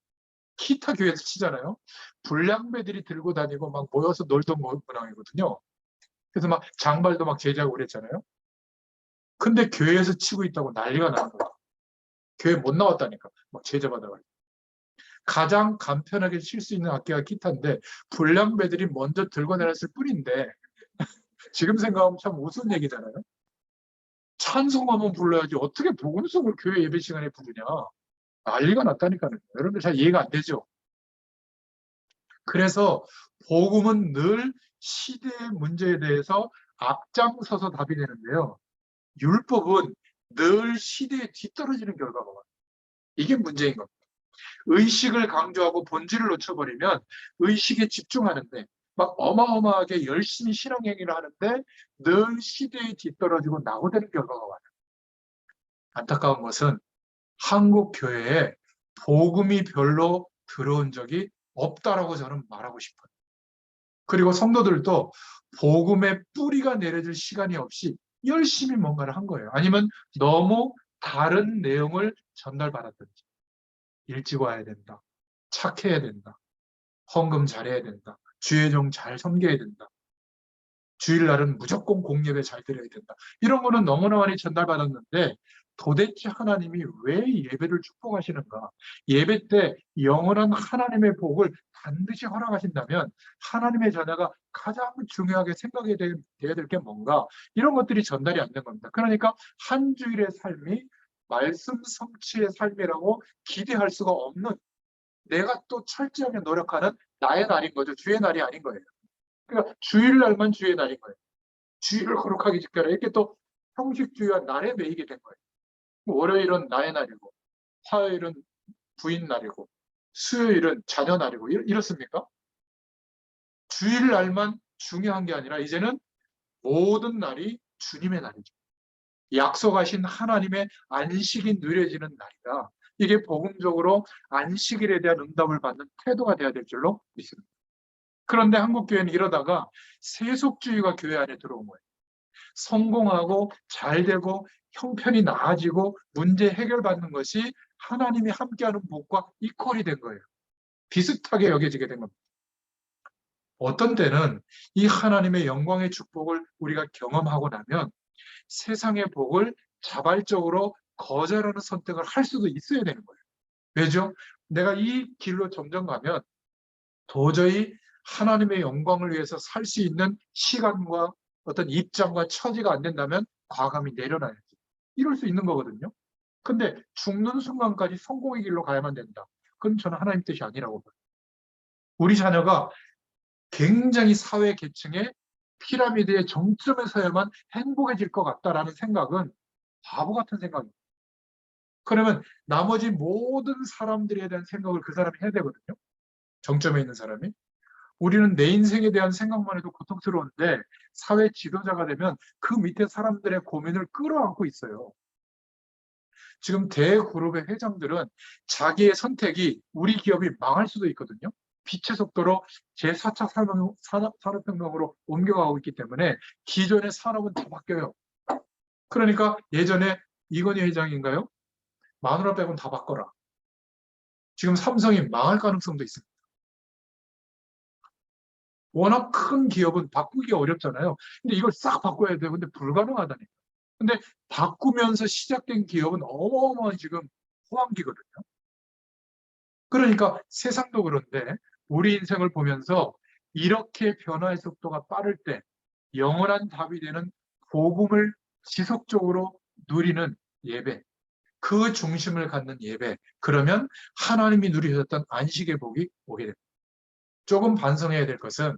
Speaker 1: 기타 교회에서 치잖아요. 불량배들이 들고 다니고 막 모여서 놀던 문항이거든요. 그래서 막 장발도 막 제자고 그랬잖아요. 근데 교회에서 치고 있다고 난리가 나는 거야. 교회 못 나왔다니까. 막 제자 받아가지고. 가장 간편하게 칠 수 있는 악기가 기타인데 불량배들이 먼저 들고 다녔을 뿐인데 지금 생각하면 참 우스운 얘기잖아요. 찬송하면 불러야지 어떻게 복음성을 교회 예배 시간에 부르냐. 난리가 났다니까요. 여러분들 잘 이해가 안 되죠. 그래서 복음은 늘 시대의 문제에 대해서 앞장서서 답이 되는데요. 율법은 늘 시대에 뒤떨어지는 결과가 와요. 이게 문제인 겁니다. 의식을 강조하고 본질을 놓쳐버리면 의식에 집중하는데 막 어마어마하게 열심히 신앙행위를 하는데 늘 시대에 뒤떨어지고 낙오되는 결과가 와요. 안타까운 것은 한국 교회에 복음이 별로 들어온 적이 없다라고 저는 말하고 싶어요. 그리고 성도들도 복음의 뿌리가 내려질 시간이 없이 열심히 뭔가를 한 거예요. 아니면 너무 다른 내용을 전달받았든지. 일찍 와야 된다. 착해야 된다. 헌금 잘해야 된다. 주의 종 잘 섬겨야 된다. 주일날은 무조건 공예배 잘 드려야 된다. 이런 거는 너무나 많이 전달받았는데 도대체 하나님이 왜 예배를 축복하시는가? 예배 때 영원한 하나님의 복을 반드시 허락하신다면 하나님의 자녀가 가장 중요하게 생각해야 될 게 뭔가? 이런 것들이 전달이 안 된 겁니다. 그러니까 한 주일의 삶이 말씀 성취의 삶이라고 기대할 수가 없는 내가 또 철저하게 노력하는 나의 날인 거죠. 주의 날이 아닌 거예요. 그러니까 주일날만 주의 날인 거예요. 주일을 거룩하게 지켜라. 이렇게 또 형식주의와 날에 매이게 된 거예요. 월요일은 나의 날이고, 화요일은 부인 날이고, 수요일은 자녀 날이고, 이렇습니까? 주일날만 중요한 게 아니라 이제는 모든 날이 주님의 날이죠. 약속하신 하나님의 안식이 누려지는 날이다. 이게 복음적으로 안식일에 대한 응답을 받는 태도가 되어야 될 줄로 믿습니다. 그런데 한국교회는 이러다가 세속주의가 교회 안에 들어온 거예요. 성공하고 잘되고 형편이 나아지고 문제 해결받는 것이 하나님이 함께하는 복과 이퀄이 된 거예요. 비슷하게 여겨지게 된 겁니다. 어떤 때는 이 하나님의 영광의 축복을 우리가 경험하고 나면 세상의 복을 자발적으로 거절하는 선택을 할 수도 있어야 되는 거예요. 왜죠? 내가 이 길로 점점 가면 도저히 하나님의 영광을 위해서 살 수 있는 시간과 어떤 입장과 처지가 안 된다면 과감히 내려놔야지. 이럴 수 있는 거거든요. 근데 죽는 순간까지 성공의 길로 가야만 된다. 그건 저는 하나님 뜻이 아니라고 봐요. 우리 자녀가 굉장히 사회 계층의 피라미드의 정점에 서야만 행복해질 것 같다라는 생각은 바보 같은 생각입니다. 그러면 나머지 모든 사람들에 대한 생각을 그 사람이 해야 되거든요. 정점에 있는 사람이. 우리는 내 인생에 대한 생각만 해도 고통스러운데 사회 지도자가 되면 그 밑에 사람들의 고민을 끌어안고 있어요. 지금 대그룹의 회장들은 자기의 선택이 우리 기업이 망할 수도 있거든요. 빛의 속도로 제4차 산업혁명으로 옮겨가고 있기 때문에 기존의 산업은 다 바뀌어요. 그러니까 예전에 이건희 회장인가요? 마누라 빼고는 다 바꿔라. 지금 삼성이 망할 가능성도 있습니다. 워낙 큰 기업은 바꾸기가 어렵잖아요. 근데 이걸 싹 바꿔야 돼요. 근데 불가능하다니까. 근데 바꾸면서 시작된 기업은 어마어마한 지금 호황기거든요. 그러니까 세상도 그런데 우리 인생을 보면서 이렇게 변화의 속도가 빠를 때 영원한 답이 되는 복음을 지속적으로 누리는 예배, 그 중심을 갖는 예배, 그러면 하나님이 누리셨던 안식의 복이 오게 됩니다. 조금 반성해야 될 것은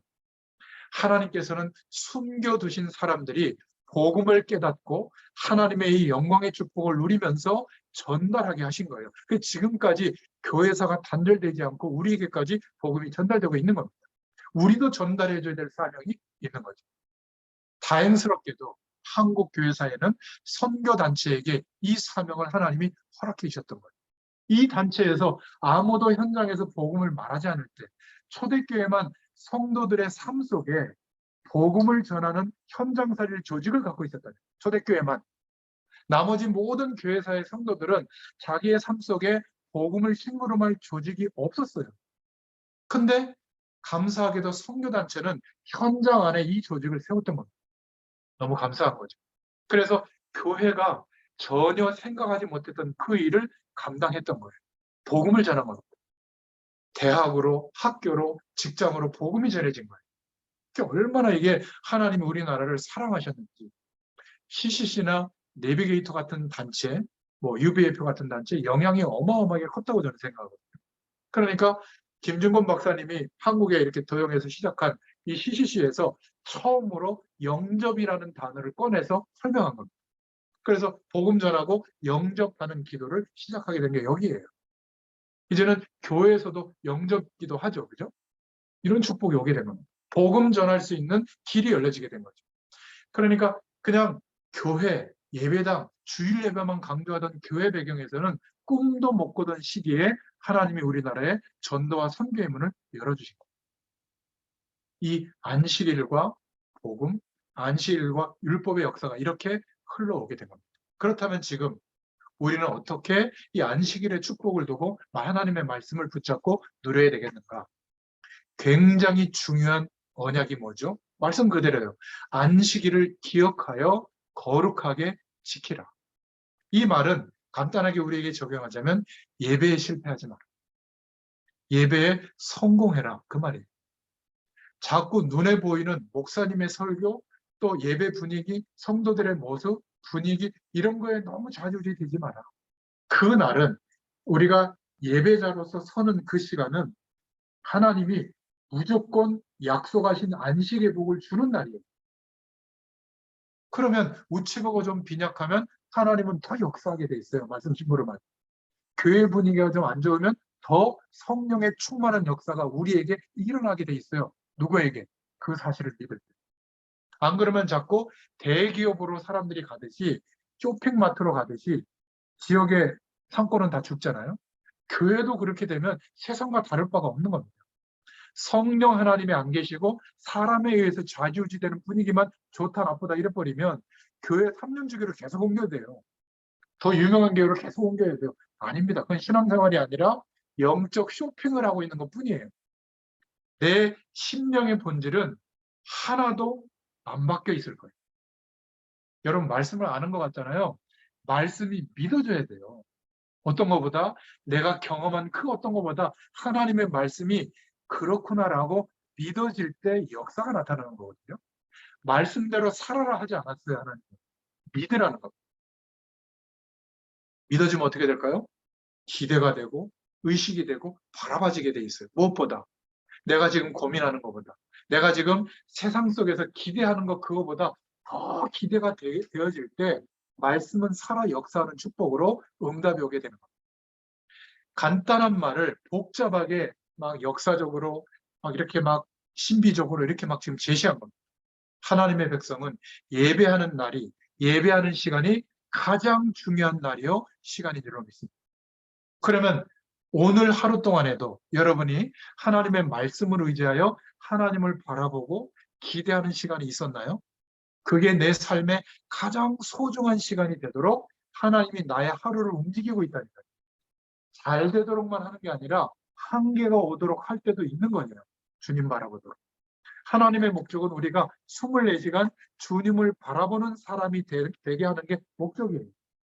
Speaker 1: 하나님께서는 숨겨두신 사람들이 복음을 깨닫고 하나님의 이 영광의 축복을 누리면서 전달하게 하신 거예요. 그 지금까지 교회사가 단절되지 않고 우리에게까지 복음이 전달되고 있는 겁니다. 우리도 전달해줘야 될 사명이 있는 거죠. 다행스럽게도 한국 교회사에는 선교단체에게 이 사명을 하나님이 허락해 주셨던 거예요. 이 단체에서 아무도 현장에서 복음을 말하지 않을 때 초대교회만 성도들의 삶 속에 복음을 전하는 현장살릴 조직을 갖고 있었다는 거예요. 초대교회만. 나머지 모든 교회사의 성도들은 자기의 삶 속에 복음을 심부름할 조직이 없었어요. 근데 감사하게도 선교단체는 현장 안에 이 조직을 세웠던 겁니다. 너무 감사한 거죠. 그래서 교회가 전혀 생각하지 못했던 그 일을 감당했던 거예요. 복음을 전한 겁니다. 대학으로, 학교로, 직장으로 복음이 전해진 거예요. 얼마나 이게 하나님이 우리나라를 사랑하셨는지. CCC나 내비게이터 같은 단체, 뭐 UBFP 같은 단체 영향이 어마어마하게 컸다고 저는 생각하거든요. 그러니까 김준권 박사님이 한국에 이렇게 도용해서 시작한 이 CCC에서 처음으로 영접이라는 단어를 꺼내서 설명한 겁니다. 그래서 복음 전하고 영접하는 기도를 시작하게 된 게 여기예요. 이제는 교회에서도 영접기도 하죠. 그죠? 이런 축복이 오게 된 겁니다. 복음 전할 수 있는 길이 열려지게 된 거죠. 그러니까 그냥 교회, 예배당, 주일 예배만 강조하던 교회 배경에서는 꿈도 못 꾸던 시기에 하나님이 우리나라에 전도와 선교의 문을 열어주신 겁니다. 이 안식일과 복음, 안식일과 율법의 역사가 이렇게 흘러오게 된 겁니다. 그렇다면 지금 우리는 어떻게 이 안식일의 축복을 두고 하나님의 말씀을 붙잡고 누려야 되겠는가? 굉장히 중요한 언약이 뭐죠? 말씀 그대로예요. 안식일을 기억하여 거룩하게 지키라. 이 말은 간단하게 우리에게 적용하자면 예배에 실패하지 마라. 예배에 성공해라. 그 말이에요. 자꾸 눈에 보이는 목사님의 설교, 또 예배 분위기, 성도들의 모습, 분위기 이런 거에 너무 좌지우지 되지 마라. 그 날은 우리가 예배자로서 서는 그 시간은 하나님이 무조건 약속하신 안식의 복을 주는 날이에요. 그러면 우치보고 좀 빈약하면 하나님은 더 역사하게 돼 있어요. 말씀 심부름만. 교회 분위기가 좀 안 좋으면 더 성령의 충만한 역사가 우리에게 일어나게 돼 있어요. 누구에게? 그 사실을 믿을 때. 안 그러면 자꾸 대기업으로 사람들이 가듯이 쇼핑마트로 가듯이 지역의 상권은 다 죽잖아요. 교회도 그렇게 되면 세상과 다를 바가 없는 겁니다. 성령 하나님이 안 계시고 사람에 의해서 좌지우지되는 분위기만 좋다 나쁘다 이래버리면 교회 3년 주기로 계속 옮겨야 돼요. 더 유명한 교회로 계속 옮겨야 돼요. 아닙니다. 그건 신앙생활이 아니라 영적 쇼핑을 하고 있는 것뿐이에요. 내 심령의 본질은 하나도 안 바뀌어 있을 거예요. 여러분 말씀을 아는 것 같잖아요. 말씀이 믿어져야 돼요. 어떤 것보다 내가 경험한 그 어떤 것보다 하나님의 말씀이 그렇구나라고 믿어질 때 역사가 나타나는 거거든요. 말씀대로 살아라 하지 않았어요. 하나님. 믿으라는 겁니다. 믿어지면 어떻게 될까요? 기대가 되고 의식이 되고 바라봐지게 돼 있어요. 무엇보다 내가 지금 고민하는 것보다 내가 지금 세상 속에서 기대하는 것 그거보다 더 기대가 되어질 때 말씀은 살아 역사하는 축복으로 응답이 오게 되는 겁니다. 간단한 말을 복잡하게 막 역사적으로 막 이렇게 막 신비적으로 이렇게 막 지금 제시한 겁니다. 하나님의 백성은 예배하는 날이 예배하는 시간이 가장 중요한 날이요 시간이 되라고 믿습니다. 그러면 오늘 하루 동안에도 여러분이 하나님의 말씀을 의지하여 하나님을 바라보고 기대하는 시간이 있었나요? 그게 내 삶의 가장 소중한 시간이 되도록 하나님이 나의 하루를 움직이고 있다니까요. 잘 되도록만 하는 게 아니라 한계가 오도록 할 때도 있는 거예요. 주님 바라보도록. 하나님의 목적은 우리가 24시간 주님을 바라보는 사람이 되게 하는 게 목적이에요.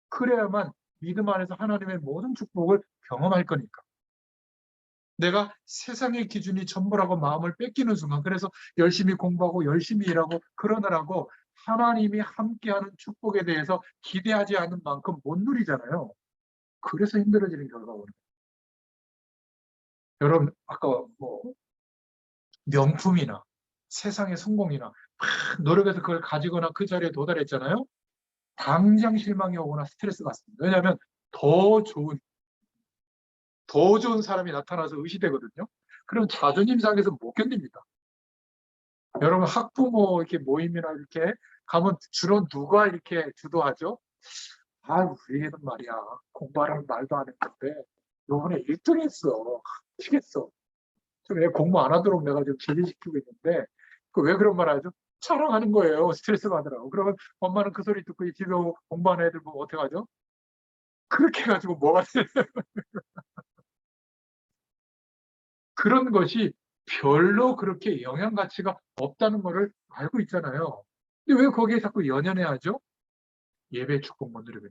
Speaker 1: 그래야만 믿음 안에서 하나님의 모든 축복을 경험할 거니까. 내가 세상의 기준이 전부라고 마음을 뺏기는 순간 그래서 열심히 공부하고 열심히 일하고 그러느라고 하나님이 함께하는 축복에 대해서 기대하지 않은 만큼 못 누리잖아요. 그래서 힘들어지는 결과가 오는 거예요. 여러분 아까 뭐 명품이나 세상의 성공이나 막 노력해서 그걸 가지거나 그 자리에 도달했잖아요. 당장 실망이 오거나 스트레스가 받습니다. 왜냐하면 더 좋은 사람이 나타나서 의시되거든요. 그럼 자존심 상해서 못 견딥니다. 여러분 학부모 이렇게 모임이나 이렇게 가면 주로 누가 이렇게 주도하죠? 우리 애는 말이야 공부하라는 말도 안 했는데 요번에 1등 했어. 미치겠어. 좀 애 공부 안 하도록 내가 좀 제재시키고 있는데 왜 그런 말 하죠? 자랑하는 거예요. 스트레스 받으라고. 그러면 엄마는 그 소리 듣고 집에 오고 공부하는 애들 보면 어떻게 하죠? 그렇게 해가지고 뭐가 돼? 그런 것이 별로 그렇게 영양 가치가 없다는 것을 알고 있잖아요. 근데 왜 거기에 자꾸 연연해야 하죠? 예배 축복 못 누리게.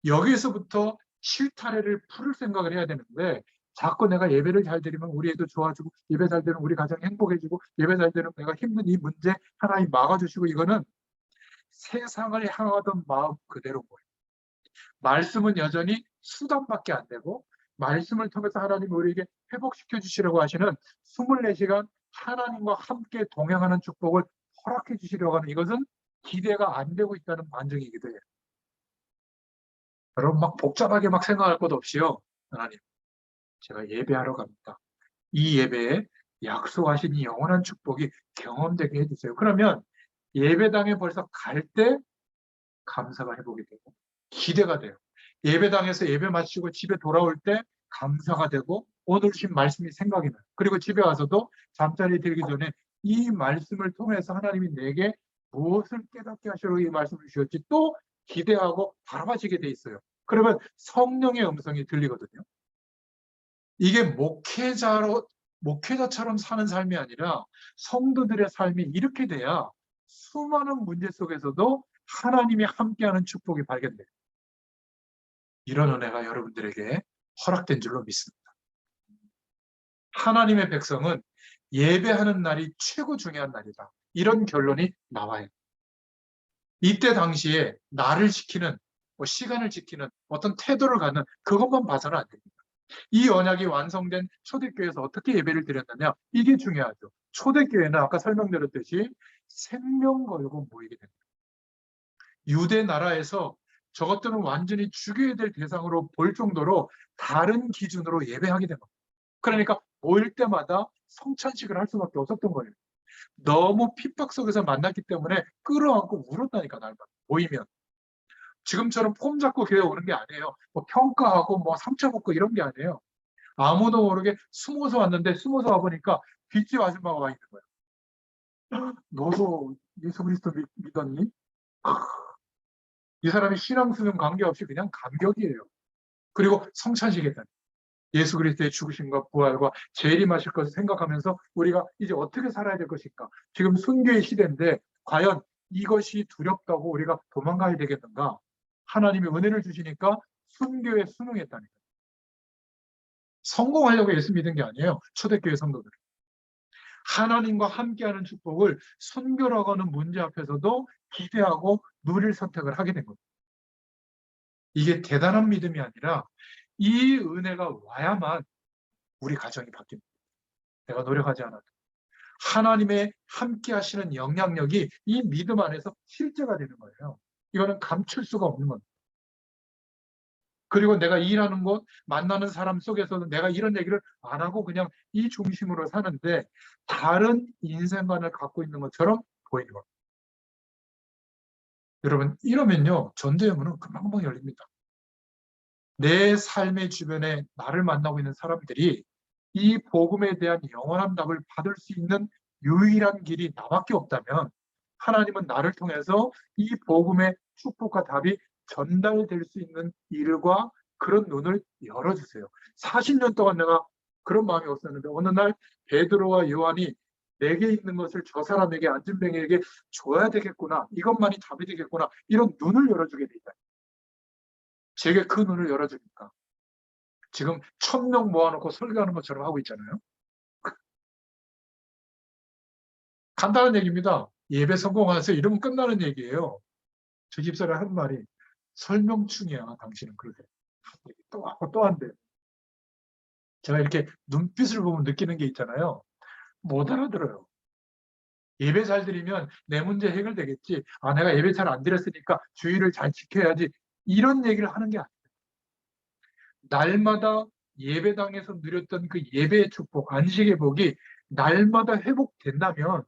Speaker 1: 여기서부터 실타래를 풀을 생각을 해야 되는데 자꾸 내가 예배를 잘 드리면 우리 애도 좋아지고 예배 잘 되면 우리 가정이 행복해지고 예배 잘 되면 내가 힘든 이 문제 하나님 막아주시고 이거는 세상을 향하던 마음 그대로인 거예요. 말씀은 여전히 수단밖에 안 되고 말씀을 통해서 하나님이 우리에게 회복시켜 주시려고 하시는 24시간 하나님과 함께 동행하는 축복을 허락해 주시려고 하는 이것은 기대가 안 되고 있다는 반증이기도 해요. 여러분 막 복잡하게 막 생각할 것 없이요. 하나님, 제가 예배하러 갑니다. 이 예배에 약속하신 이 영원한 축복이 경험되게 해주세요. 그러면 예배당에 벌써 갈 때 감사가 회복이 되고 기대가 돼요. 예배당에서 예배 마치고 집에 돌아올 때 감사가 되고 오늘 주신 말씀이 생각이 나요. 그리고 집에 와서도 잠자리에 들기 전에 이 말씀을 통해서 하나님이 내게 무엇을 깨닫게 하시려고 이 말씀을 주셨지 또 기대하고 바라봐지게 돼 있어요. 그러면 성령의 음성이 들리거든요. 이게 목회자처럼 사는 삶이 아니라 성도들의 삶이 이렇게 돼야 수많은 문제 속에서도 하나님이 함께하는 축복이 발견돼요. 이런 은혜가 여러분들에게 허락된 줄로 믿습니다. 하나님의 백성은 예배하는 날이 최고 중요한 날이다. 이런 결론이 나와요. 이때 당시에 나를 지키는, 시간을 지키는 어떤 태도를 갖는 그것만 봐서는 안 됩니다. 이 언약이 완성된 초대교회에서 어떻게 예배를 드렸느냐 이게 중요하죠. 초대교회는 아까 설명드렸듯이 생명 걸고 모이게 됩니다. 유대 나라에서 저것들은 완전히 죽여야 될 대상으로 볼 정도로 다른 기준으로 예배하게 된 겁니다. 그러니까 모일 때마다 성찬식을 할 수밖에 없었던 거예요. 너무 핍박 속에서 만났기 때문에 끌어안고 울었다니까 날마다 모이면. 지금처럼 폼 잡고 교회 오는 게 아니에요. 평가하고 상처 받고 이런 게 아니에요. 아무도 모르게 숨어서 왔는데 숨어서 와보니까 뒷집 아줌마가 와 있는 거예요. 너도 예수 그리스도 믿었니? 이 사람이 신앙 수능 관계없이 그냥 감격이에요. 그리고 성찬식했다니. 예수 그리스도의 죽으심과 부활과 재림하실 것을 생각하면서 우리가 이제 어떻게 살아야 될 것인가. 지금 순교의 시대인데 과연 이것이 두렵다고 우리가 도망가야 되겠는가. 하나님이 은혜를 주시니까 순교에 순응했다니까. 성공하려고 예수 믿은 게 아니에요. 초대교회 성도들. 하나님과 함께하는 축복을 순교라고 하는 문제 앞에서도 기대하고 누릴 선택을 하게 된 겁니다. 이게 대단한 믿음이 아니라 이 은혜가 와야만 우리 가정이 바뀝니다. 내가 노력하지 않아도. 하나님의 함께 하시는 영향력이 이 믿음 안에서 실제가 되는 거예요. 이거는 감출 수가 없는 겁니다. 그리고 내가 일하는 곳, 만나는 사람 속에서도 내가 이런 얘기를 안 하고 그냥 이 중심으로 사는데 다른 인생관을 갖고 있는 것처럼 보이는 겁니다. 여러분, 이러면요, 전도의 문은 금방금방 열립니다. 내 삶의 주변에 나를 만나고 있는 사람들이 이 복음에 대한 영원한 답을 받을 수 있는 유일한 길이 나밖에 없다면 하나님은 나를 통해서 이 복음의 축복과 답이 전달될 수 있는 일과 그런 눈을 열어주세요. 40년 동안 내가 그런 마음이 없었는데 어느 날 베드로와 요한이 내게 있는 것을 저 사람에게 안진뱅이에게 줘야 되겠구나. 이것만이 답이 되겠구나. 이런 눈을 열어주게 돼 있다. 제게 그 눈을 열어주니까 지금 1000명 모아놓고 설교하는 것처럼 하고 있잖아요. 간단한 얘기입니다. 예배 성공하세요. 이러면 끝나는 얘기예요. 저 집사람 하는 말이 설명충이야. 당신은 그러세요. 또 하고 또 한대. 제가 이렇게 눈빛을 보면 느끼는 게 있잖아요. 못 알아들어요. 예배 잘 드리면 내 문제 해결되겠지. 아, 내가 예배 잘 안 드렸으니까 주의를 잘 지켜야지. 이런 얘기를 하는 게 아니에요. 날마다 예배당에서 누렸던 그 예배의 축복, 안식의 복이 날마다 회복된다면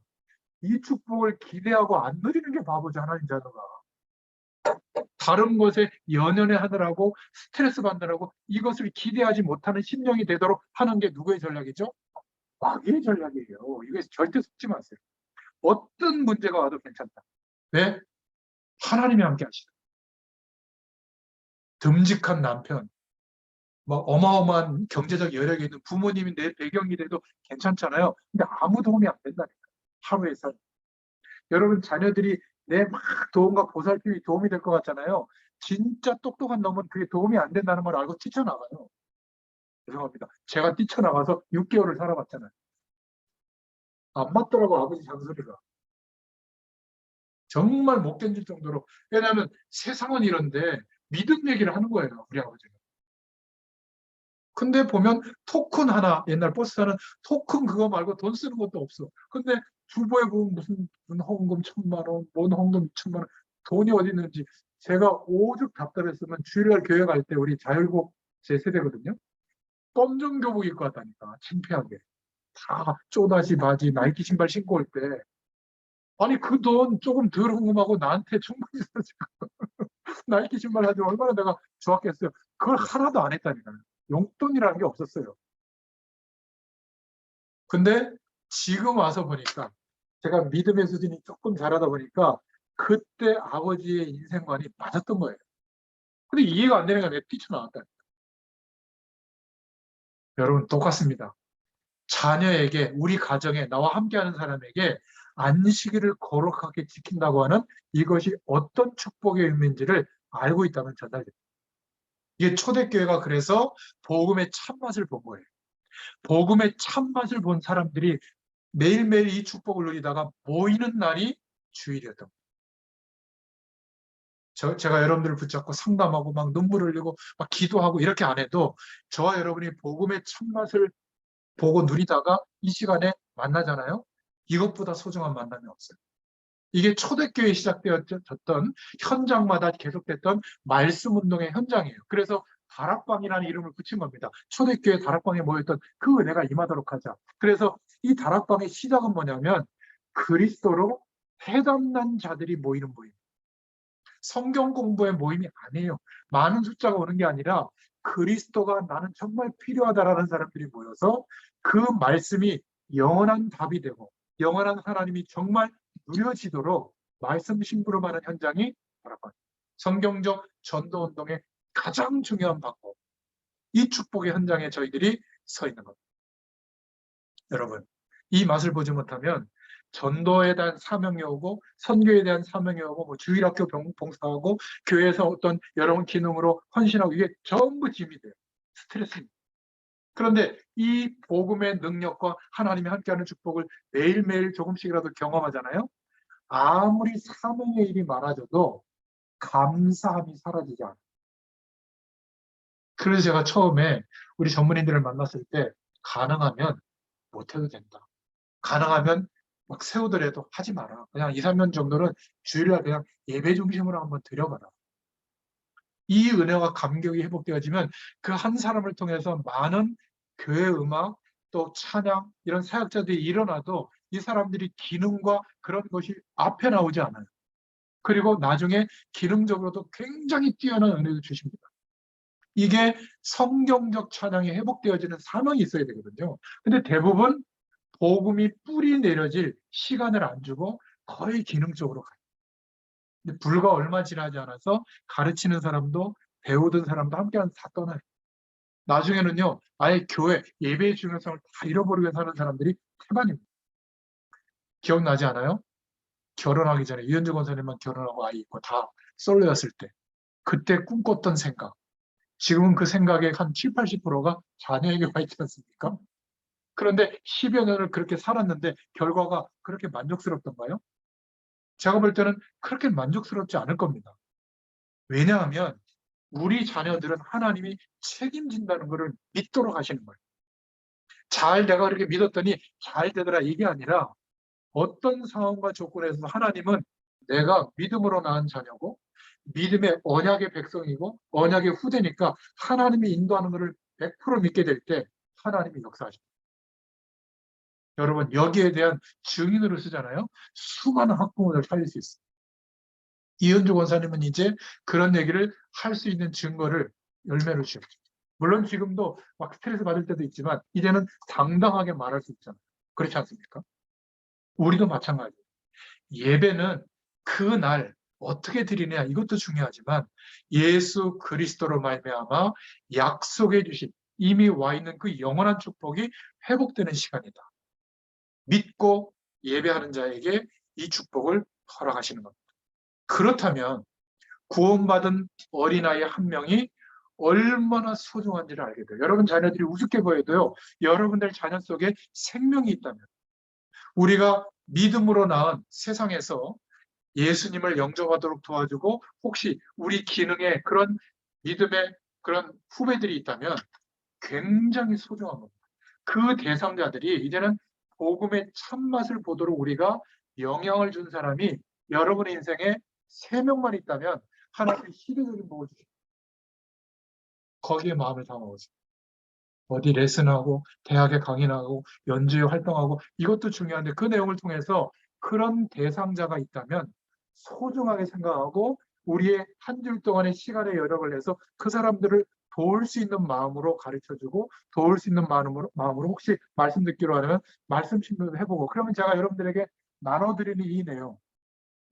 Speaker 1: 이 축복을 기대하고 안 누리는 게 바보죠, 하나님 자녀가. 다른 것에 연연해 하느라고 스트레스 받느라고 이것을 기대하지 못하는 심령이 되도록 하는 게 누구의 전략이죠? 마귀의 전략이에요. 이게 절대 속지 마세요. 어떤 문제가 와도 괜찮다. 왜? 하나님이 함께 하시다. 듬직한 남편, 막 어마어마한 경제적 여력이 있는 부모님이 내 배경이 돼도 괜찮잖아요. 근데 아무 도움이 안 된다니까. 하루에서. 여러분 자녀들이 내 막 도움과 보살핌이 도움이 될 것 같잖아요. 진짜 똑똑한 놈은 그게 도움이 안 된다는 걸 알고 뛰쳐나가요. 죄송합니다. 제가 뛰쳐나가서 6개월을 살아봤잖아요. 안 맞더라고, 아버지 잔소리가. 정말 못 견딜 정도로. 왜냐하면 세상은 이런데 믿음 얘기를 하는 거예요, 우리 아버지는. 근데 보면 토큰 하나, 옛날 버스사는 토큰 그거 말고 돈 쓰는 것도 없어. 근데 주보에 보면 무슨 헌금 1,000만 원, 뭔 헌금 2천만 원, 돈이 어디 있는지. 제가 오죽 답답했으면 주일날 교회 갈 때 우리 자율복 제 세대거든요. 검정 교복 입고 왔다니까, 창피하게. 다 쪼다시 바지, 나이키 신발 신고 올 때. 아니, 그 돈 조금 덜 헌금하고 나한테 충분히 써주고 나이키 신발 사지 얼마나 내가 좋았겠어요. 그걸 하나도 안 했다니까요. 용돈이라는 게 없었어요. 근데 지금 와서 보니까 제가 믿음의 수준이 조금 자라다 보니까 그때 아버지의 인생관이 맞았던 거예요. 근데 이해가 안 되는 게 내가 뛰쳐나왔다. 여러분 똑같습니다. 자녀에게, 우리 가정에, 나와 함께하는 사람에게 안식일을 거룩하게 지킨다고 하는 이것이 어떤 축복의 의미인지를 알고 있다면 전달됩니다. 이게 초대교회가 그래서 복음의 참맛을 본 거예요. 복음의 참맛을 본 사람들이 매일매일 이 축복을 누리다가 모이는 날이 주일이었던 거예요. 제가 여러분들을 붙잡고 상담하고 막 눈물 흘리고 막 기도하고 이렇게 안 해도 저와 여러분이 복음의 참맛을 보고 누리다가 이 시간에 만나잖아요. 이것보다 소중한 만남이 없어요. 이게 초대교회 시작되었던 현장마다 계속됐던 말씀 운동의 현장이에요. 그래서 다락방이라는 이름을 붙인 겁니다. 초대교회 다락방에 모였던 그 은혜가 임하도록 하자. 그래서 이 다락방의 시작은 뭐냐면 그리스도로 해담난 자들이 모이는 모임. 성경 공부의 모임이 아니에요. 많은 숫자가 오는 게 아니라 그리스도가 나는 정말 필요하다라는 사람들이 모여서 그 말씀이 영원한 답이 되고 영원한 하나님이 정말 누려지도록 말씀 심부름하는 현장이 다락방. 성경적 전도운동의 가장 중요한 방법. 이 축복의 현장에 저희들이 서 있는 겁니다. 여러분, 이 맛을 보지 못하면 전도에 대한 사명이 오고 선교에 대한 사명이 오고 뭐 주일학교 봉사하고 교회에서 어떤 여러 기능으로 헌신하고 이게 전부 짐이 돼요. 스트레스입니다. 그런데 이 복음의 능력과 하나님이 함께하는 축복을 매일매일 조금씩이라도 경험하잖아요. 아무리 사명의 일이 많아져도 감사함이 사라지지 않아요. 그래서 제가 처음에 우리 전문인들을 만났을 때 가능하면 못해도 된다. 가능하면 막 세우더라도 하지 마라. 그냥 2, 3년 정도는 주일날 그냥 예배 중심으로 한번 드려봐라. 이 은혜와 감격이 회복되어지면 그 한 사람을 통해서 많은 교회 음악 또 찬양 이런 사역자들이 일어나도 이 사람들이 기능과 그런 것이 앞에 나오지 않아요. 그리고 나중에 기능적으로도 굉장히 뛰어난 은혜를 주십니다. 이게 성경적 찬양이 회복되어지는 사명이 있어야 되거든요. 근데 대부분 복음이 뿌리 내려질 시간을 안 주고 거의 기능적으로 가요. 근데 불과 얼마 지나지 않아서 가르치는 사람도 배우던 사람도 함께하는 다 떠나요. 나중에는요, 아예 교회, 예배의 중요성을 다 잃어버리게 사는 사람들이 태반입니다. 기억나지 않아요? 결혼하기 전에 유현주 권사님만 결혼하고 아이 있고 다 솔로였을 때 그때 꿈꿨던 생각. 지금은 그 생각의 한 7, 80%가 자녀에게 와 있지 않습니까? 그런데 10여 년을 그렇게 살았는데 결과가 그렇게 만족스럽던가요? 제가 볼 때는 그렇게 만족스럽지 않을 겁니다. 왜냐하면 우리 자녀들은 하나님이 책임진다는 것을 믿도록 하시는 거예요. 잘 내가 그렇게 믿었더니 잘 되더라 이게 아니라 어떤 상황과 조건에서 하나님은 내가 믿음으로 낳은 자녀고 믿음의 언약의 백성이고 언약의 후대니까 하나님이 인도하는 것을 100% 믿게 될 때 하나님이 역사하십니다. 여러분 여기에 대한 증인으로 쓰잖아요. 수많은 학부모를 살릴 수 있어요. 이은주 권사님은 이제 그런 얘기를 할 수 있는 증거를 열매로 주셨죠. 물론 지금도 막 스트레스 받을 때도 있지만 이제는 당당하게 말할 수 있잖아요. 그렇지 않습니까? 우리도 마찬가지예요. 예배는 그날 어떻게 드리냐 이것도 중요하지만 예수 그리스도로 말미암아 약속해 주신 이미 와 있는 그 영원한 축복이 회복되는 시간이다. 믿고 예배하는 자에게 이 축복을 허락하시는 겁니다. 그렇다면 구원받은 어린아이 한 명이 얼마나 소중한지를 알게 돼요. 여러분 자녀들이 우습게 보여도요. 여러분들 자녀 속에 생명이 있다면 우리가 믿음으로 낳은 세상에서 예수님을 영접하도록 도와주고 혹시 우리 기능에 그런 믿음의 그런 후배들이 있다면 굉장히 소중한 겁니다. 그 대상자들이 이제는 복음의 참맛을 보도록 우리가 영향을 준 사람이 여러분의 인생에 3명만 있다면 하나님의 희대적인 복을 주십니다. 거기에 마음을 담아오세요. 어디 레슨하고 대학에 강의하고 연주회 활동하고 이것도 중요한데 그 내용을 통해서 그런 대상자가 있다면 소중하게 생각하고 우리의 한 줄 동안의 시간의 여력을 내서 그 사람들을 도울 수 있는 마음으로 가르쳐주고 도울 수 있는 마음으로 혹시 말씀 듣기로 하면 말씀 신문도 해보고 그러면 제가 여러분들에게 나눠드리는 이 내용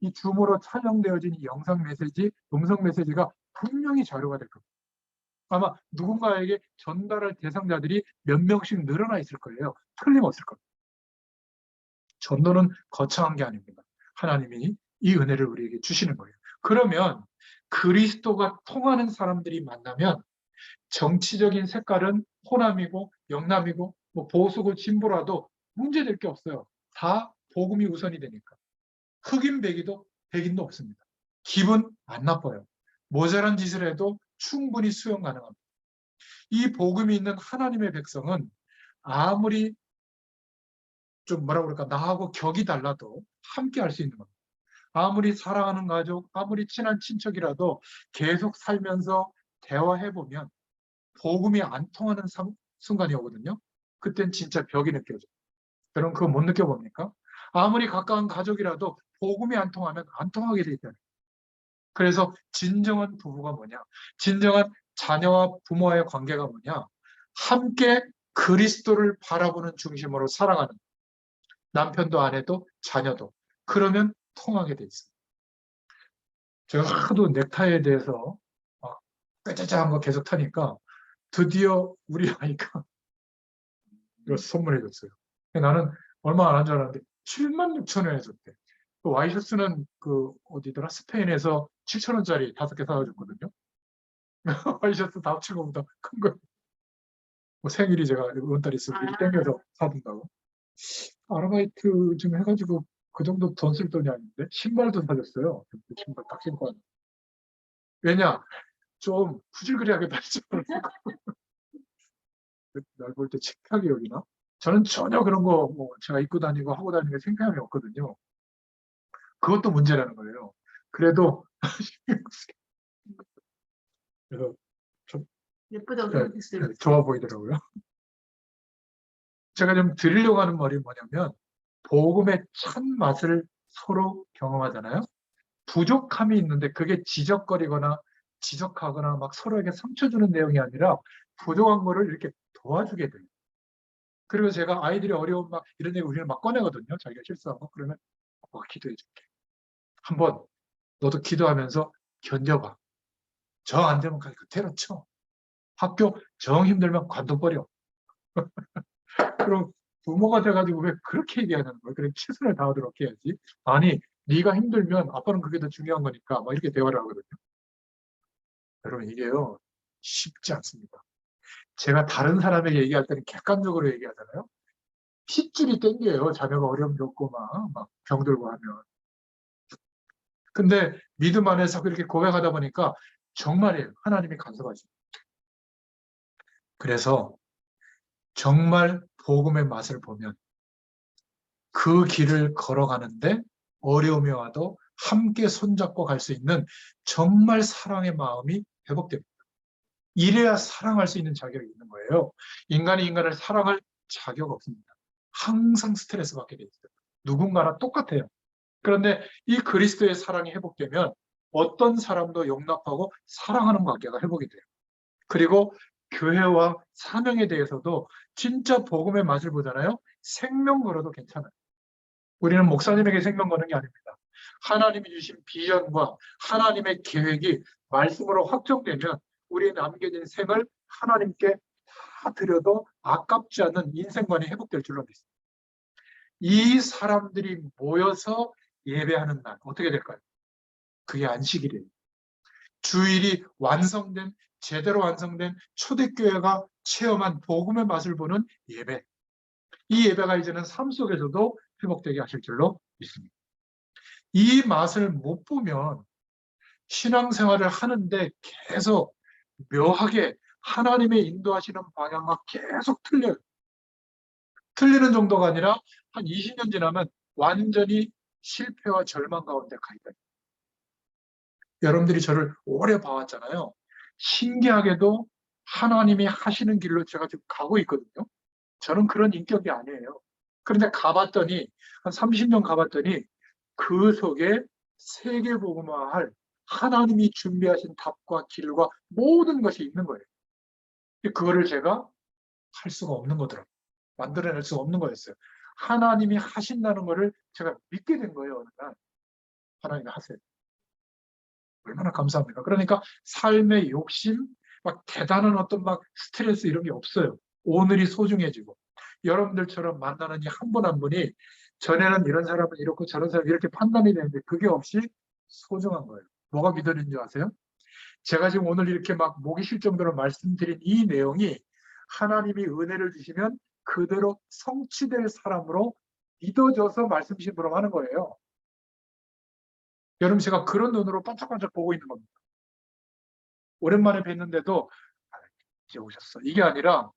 Speaker 1: 이 줌으로 촬영되어진 이 영상 메시지, 음성 메시지가 분명히 자료가 될 겁니다. 아마 누군가에게 전달할 대상자들이 몇 명씩 늘어나 있을 거예요. 틀림없을 겁니다. 전도는 거창한 게 아닙니다. 하나님이 이 은혜를 우리에게 주시는 거예요. 그러면 그리스도가 통하는 사람들이 만나면 정치적인 색깔은 호남이고 영남이고 뭐 보수고 진보라도 문제될 게 없어요. 다 복음이 우선이 되니까. 흑인 백인도 없습니다. 기분 안 나빠요. 모자란 짓을 해도 충분히 수용 가능합니다. 이 복음이 있는 하나님의 백성은 아무리 좀 뭐라 그럴까 나하고 격이 달라도 함께 할 수 있는 겁니다. 아무리 사랑하는 가족, 아무리 친한 친척이라도 계속 살면서 대화해보면 복음이 안 통하는 순간이 오거든요. 그땐 진짜 벽이 느껴져요. 여러분 그거 못 느껴봅니까? 아무리 가까운 가족이라도 복음이 안 통하면 안 통하게 돼 있다는. 그래서 진정한 부부가 뭐냐? 진정한 자녀와 부모와의 관계가 뭐냐? 함께 그리스도를 바라보는 중심으로 살아가는 남편도 아내도 자녀도 그러면 통하게 돼 있습니다. 제가 하도 넥타이에 대해서 막 빼짜짜한 거 계속 타니까 드디어 우리 아이가 이거 선물해 줬어요. 나는 얼마 안 한 줄 알았는데 76,000원에 줬대. 그 와이셔츠는 그 어디더라? 스페인에서 7,000원짜리 5개 사다 줬거든요. 와이셔츠 다 합친 것보다 큰 거. 뭐 생일이 제가 원달이 있으면 미리 땡겨서 사준다고. 아르바이트 좀 해가지고 그 정도 돈 쓸 돈이 아닌데 신발도 사줬어요. 신발 딱 신고 왔는데. 왜냐? 좀 후질그리하게 다니지 않았을까? 날 볼 때 창피하게 여기나? 저는 전혀 그런 거 뭐 제가 입고 다니고 하고 다니는 게 창피함이 없거든요. 그것도 문제라는 거예요. 그래도 그래서 좀
Speaker 2: 예쁘다고
Speaker 1: 네,
Speaker 2: 생각했어요.
Speaker 1: 네, 좋아 보이더라고요. 제가 좀 드리려고 하는 말이 뭐냐면 복음의 참맛을 서로 경험하잖아요. 부족함이 있는데 그게 지적거리거나 지적하거나 막 서로에게 상처 주는 내용이 아니라 부족한 거를 이렇게 도와주게 돼요. 그리고 제가 아이들이 어려운 막 이런 얘기 우리는 막 꺼내거든요. 자기가 실수한 거. 그러면 기도해 줄게. 한번 너도 기도하면서 견뎌봐. 정 안 되면 그냥 그대로 쳐. 학교 정 힘들면 관둬버려. 그럼 부모가 돼가지고 왜 그렇게 얘기하냐는 거예요. 그래 최선을 다하도록 해야지. 아니 네가 힘들면 아빠는 그게 더 중요한 거니까 막 이렇게 대화를 하거든요. 여러분 이게요 쉽지 않습니다. 제가 다른 사람에게 얘기할 때는 객관적으로 얘기하잖아요. 핏줄이 땡겨요. 자녀가 어려움 겪고 막 병들고 하면. 근데 믿음 안에서 그렇게 고백하다 보니까 정말이에요. 하나님이 간섭하십니다. 그래서 정말 복음의 맛을 보면 그 길을 걸어가는데 어려움이 와도 함께 손잡고 갈 수 있는 정말 사랑의 마음이 회복됩니다. 이래야 사랑할 수 있는 자격이 있는 거예요. 인간이 인간을 사랑할 자격 없습니다. 항상 스트레스 받게 돼 있어요. 누군가나 똑같아요. 그런데 이 그리스도의 사랑이 회복되면 어떤 사람도 용납하고 사랑하는 관계가 회복이 돼요. 그리고 교회와 사명에 대해서도 진짜 복음의 맛을 보잖아요. 생명 걸어도 괜찮아요. 우리는 목사님에게 생명 거는 게 아닙니다. 하나님이 주신 비전과 하나님의 계획이 말씀으로 확정되면 우리의 남겨진 생을 하나님께 다 드려도 아깝지 않은 인생관이 회복될 줄로 믿습니다. 이 사람들이 모여서 예배하는 날 어떻게 될까요? 그게 안식일이에요. 주일이 완성된, 제대로 완성된 초대교회가 체험한 복음의 맛을 보는 예배. 이 예배가 이제는 삶 속에서도 회복되게 하실 줄로 믿습니다. 이 맛을 못 보면 신앙생활을 하는데 계속 묘하게 하나님의 인도하시는 방향과 계속 틀려요. 틀리는 정도가 아니라 한 20년 지나면 완전히 실패와 절망 가운데 가 있다. 여러분들이 저를 오래 봐왔잖아요. 신기하게도 하나님이 하시는 길로 제가 지금 가고 있거든요. 저는 그런 인격이 아니에요. 그런데 가봤더니 한 30년 가봤더니 그 속에 세계복음화할 하나님이 준비하신 답과 길과 모든 것이 있는 거예요. 그거를 제가 할 수가 없는 거더라고요. 만들어낼 수가 없는 거였어요. 하나님이 하신다는 거를 제가 믿게 된 거예요. 어느 날 하나님이 하세요. 얼마나 감사합니까? 그러니까 삶의 욕심, 막 대단한 어떤 막 스트레스 이런 게 없어요. 오늘이 소중해지고 여러분들처럼 만나는 이 한 분 한 분이 전에는 이런 사람은 이렇고 저런 사람은 이렇게 판단이 되는데 그게 없이 소중한 거예요. 뭐가 믿어지는 줄 아세요? 제가 지금 오늘 이렇게 막 목이 쉴 정도로 말씀드린 이 내용이 하나님이 은혜를 주시면 그대로 성취될 사람으로 믿어져서 말씀 심부름 하는 거예요. 여러분 제가 그런 눈으로 반짝반짝 보고 있는 겁니다. 오랜만에 뵀는데도 아, 이제 오셨어. 이게 아니라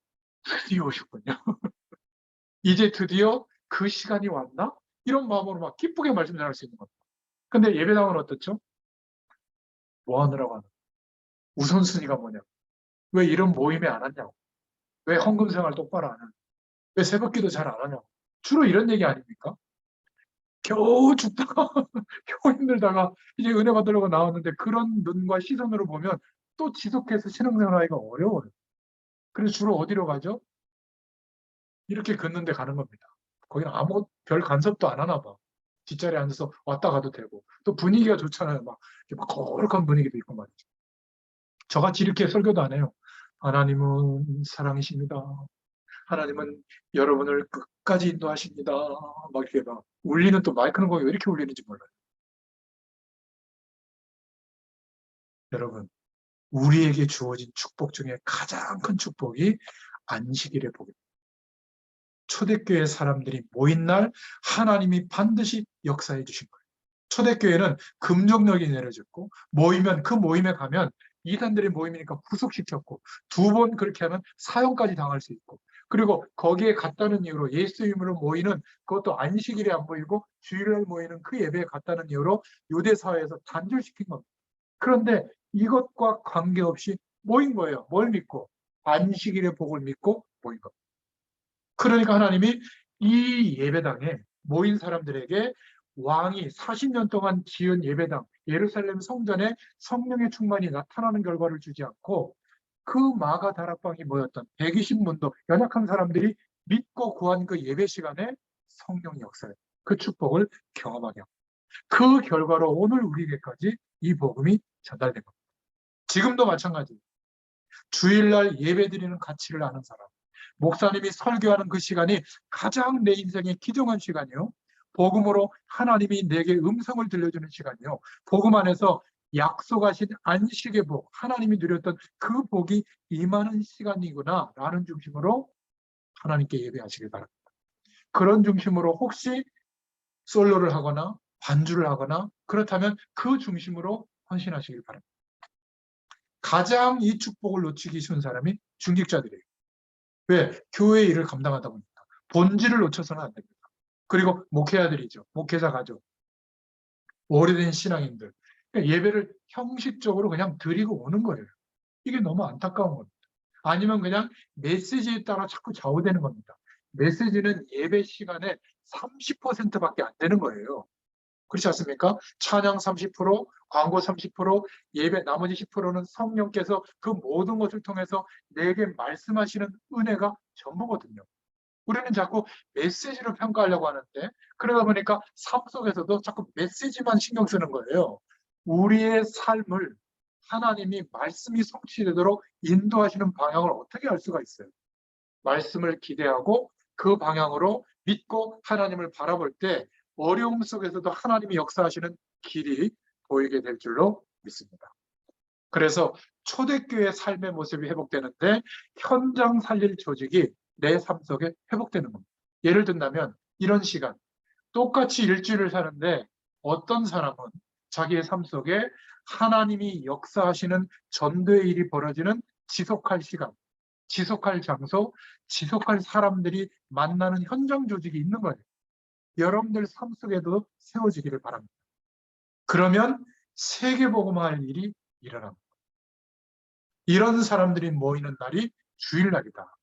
Speaker 1: 드디어 오셨군요. 이제 드디어 그 시간이 왔나? 이런 마음으로 막 기쁘게 말씀 전할 수 있는 겁니다. 근데 예배당은 어떻죠? 뭐 하느라고 하는? 우선순위가 뭐냐? 왜 이런 모임에 안 왔냐고? 왜 헌금 생활 똑바로 안 하냐? 왜 새벽기도 잘 안 하냐고? 주로 이런 얘기 아닙니까? 겨우 죽다가 겨우 힘들다가 이제 은혜 받으려고 나왔는데 그런 눈과 시선으로 보면 또 지속해서 신앙생활 하기가 어려워요. 그래서 주로 어디로 가죠? 이렇게 걷는데 가는 겁니다. 거기는 아무 별 간섭도 안 하나 봐. 뒷자리에 앉아서 왔다 가도 되고 또 분위기가 좋잖아요. 막 거룩한 분위기도 있고 말이죠. 저같이 이렇게 설교도 안 해요. 하나님은 사랑이십니다. 하나님은 여러분을 끝까지 인도하십니다. 막 이렇게 막 울리는 또 마이크는 거기 왜 이렇게 울리는지 몰라요. 여러분 우리에게 주어진 축복 중에 가장 큰 축복이 안식일의 복입니다. 초대교회 사람들이 모인 날 하나님이 반드시 역사해 주신 거예요. 초대교회는 금족력이 내려졌고 모이면 그 모임에 가면 이단들의 모임이니까 구속시켰고 두 번 그렇게 하면 사형까지 당할 수 있고 그리고 거기에 갔다는 이유로 예수 이름으로 모이는 그것도 안식일에 안 모이고 주일날 모이는 그 예배에 갔다는 이유로 유대 사회에서 단절시킨 겁니다. 그런데 이것과 관계없이 모인 거예요. 뭘 믿고? 안식일의 복을 믿고 모인 겁니다. 그러니까 하나님이 이 예배당에 모인 사람들에게 왕이 40년 동안 지은 예배당, 예루살렘 성전에 성령의 충만이 나타나는 결과를 주지 않고 그 마가 다락방이 모였던 120문도 연약한 사람들이 믿고 구한 그 예배 시간에 성령이 역사해 그 축복을 경험하게 합니다. 그 결과로 오늘 우리에게까지 이 복음이 전달된 겁니다. 지금도 마찬가지예요. 주일날 예배드리는 가치를 아는 사람, 목사님이 설교하는 그 시간이 가장 내 인생의 귀중한 시간이요. 복음으로 하나님이 내게 음성을 들려주는 시간이요. 복음 안에서 약속하신 안식의 복, 하나님이 누렸던 그 복이 임하는 시간이구나 라는 중심으로 하나님께 예배하시길 바랍니다. 그런 중심으로 혹시 솔로를 하거나 반주를 하거나 그렇다면 그 중심으로 헌신하시길 바랍니다. 가장 이 축복을 놓치기 쉬운 사람이 중직자들이에요. 왜? 교회 일을 감당하다 보니까. 본질을 놓쳐서는 안 됩니다. 그리고 목회자들이죠. 목회자 가족, 오래된 신앙인들. 그러니까 예배를 형식적으로 그냥 드리고 오는 거예요. 이게 너무 안타까운 겁니다. 아니면 그냥 메시지에 따라 자꾸 좌우되는 겁니다. 메시지는 예배 시간의 30%밖에 안 되는 거예요. 그렇지 않습니까? 찬양 30%, 광고 30%, 예배 나머지 10%는 성령께서 그 모든 것을 통해서 내게 말씀하시는 은혜가 전부거든요. 우리는 자꾸 메시지로 평가하려고 하는데 그러다 보니까 삶 속에서도 자꾸 메시지만 신경 쓰는 거예요. 우리의 삶을 하나님이 말씀이 성취되도록 인도하시는 방향을 어떻게 알 수가 있어요? 말씀을 기대하고 그 방향으로 믿고 하나님을 바라볼 때 어려움 속에서도 하나님이 역사하시는 길이 보이게 될 줄로 믿습니다. 그래서 초대교회 삶의 모습이 회복되는데 현장 살릴 조직이 내 삶 속에 회복되는 겁니다. 예를 든다면 이런 시간, 똑같이 일주일을 사는데 어떤 사람은 자기의 삶 속에 하나님이 역사하시는 전도의 일이 벌어지는 지속할 시간, 지속할 장소, 지속할 사람들이 만나는 현장 조직이 있는 거예요. 여러분들 삶 속에도 세워지기를 바랍니다. 그러면 세계복음화할 일이 일어납니다. 이런 사람들이 모이는 날이 주일날이다.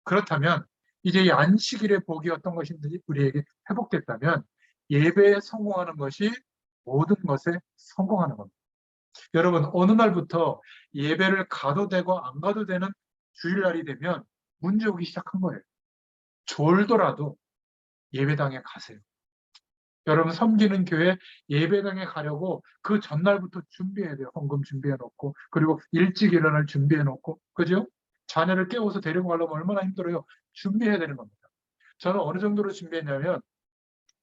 Speaker 1: 그렇다면 이제 이 안식일의 복이 어떤 것인지 우리에게 회복됐다면 예배에 성공하는 것이 모든 것에 성공하는 겁니다. 여러분, 어느 날부터 예배를 가도 되고 안 가도 되는 주일날이 되면 문제 오기 시작한 거예요. 졸더라도 예배당에 가세요. 여러분, 섬기는 교회 예배당에 가려고 그 전날부터 준비해야 돼요. 헌금 준비해 놓고, 그리고 일찍 일어날 준비해 놓고, 그죠? 자녀를 깨워서 데리고 가려면 얼마나 힘들어요. 준비해야 되는 겁니다. 저는 어느 정도로 준비했냐면,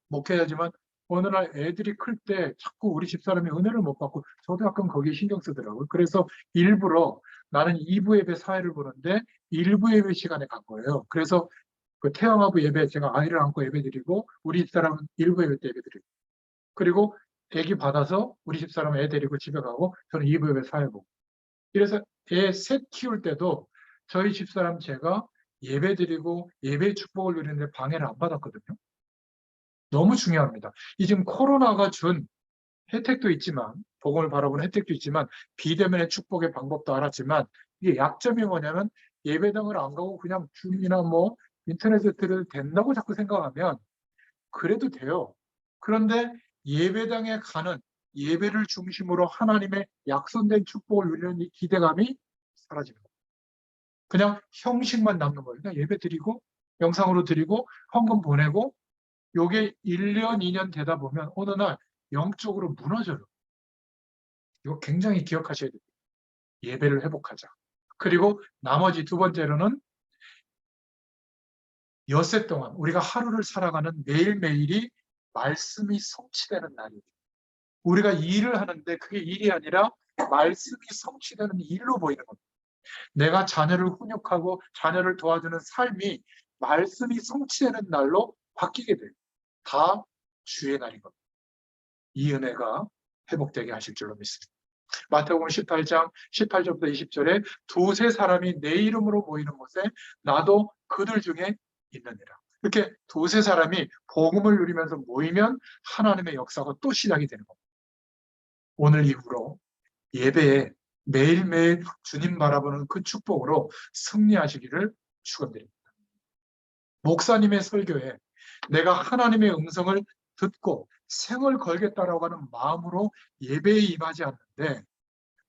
Speaker 1: 목회자지만 어느 날 애들이 클 때 자꾸 우리 집사람이 은혜를 못 받고 저도 약간 거기에 신경 쓰더라고요. 그래서 일부러 나는 2부 예배 사회를 보는데 1부 예배 시간에 간 거예요. 그래서 그 태영아부 예배 제가 아이를 안고 예배 드리고 우리 집사람은 1부 예배 때 예배 드리고 그리고 애기 받아서 우리 집사람 애 데리고 집에 가고 저는 2부 예배 사회 보고 이래서 애 셋 키울 때도 저희 집사람 제가 예배 드리고 예배 축복을 누리는데 방해를 안 받았거든요. 너무 중요합니다. 이 지금 코로나가 준 혜택도 있지만, 복음을 바라보는 혜택도 있지만, 비대면의 축복의 방법도 알았지만, 이게 약점이 뭐냐면, 예배당을 안 가고 그냥 줌이나 뭐, 인터넷에 들어도 된다고 자꾸 생각하면, 그래도 돼요. 그런데 예배당에 가는 예배를 중심으로 하나님의 약속된 축복을 누리는 이 기대감이 사라집니다. 그냥 형식만 남는 거예요. 그냥 예배 드리고, 영상으로 드리고, 헌금 보내고, 요게 1년, 2년 되다 보면 어느 날 영적으로 무너져요. 이거 굉장히 기억하셔야 돼요. 예배를 회복하자. 그리고 나머지 두 번째로는 엿새 동안 우리가 하루를 살아가는 매일매일이 말씀이 성취되는 날이에요. 우리가 일을 하는데 그게 일이 아니라 말씀이 성취되는 일로 보이는 겁니다. 내가 자녀를 훈육하고 자녀를 도와주는 삶이 말씀이 성취되는 날로 바뀌게 돼요. 다 주의 날인 겁니다. 이 은혜가 회복되게 하실 줄로 믿습니다. 마태복음 18장 18절부터 20절에 두세 사람이 내 이름으로 모이는 곳에 나도 그들 중에 있느니라. 이렇게 두세 사람이 복음을 누리면서 모이면 하나님의 역사가 또 시작이 되는 겁니다. 오늘 이후로 예배에 매일매일 주님 바라보는 그 축복으로 승리하시기를 축원드립니다. 목사님의 설교에 내가 하나님의 음성을 듣고 생을 걸겠다라고 하는 마음으로 예배에 임하지 않는데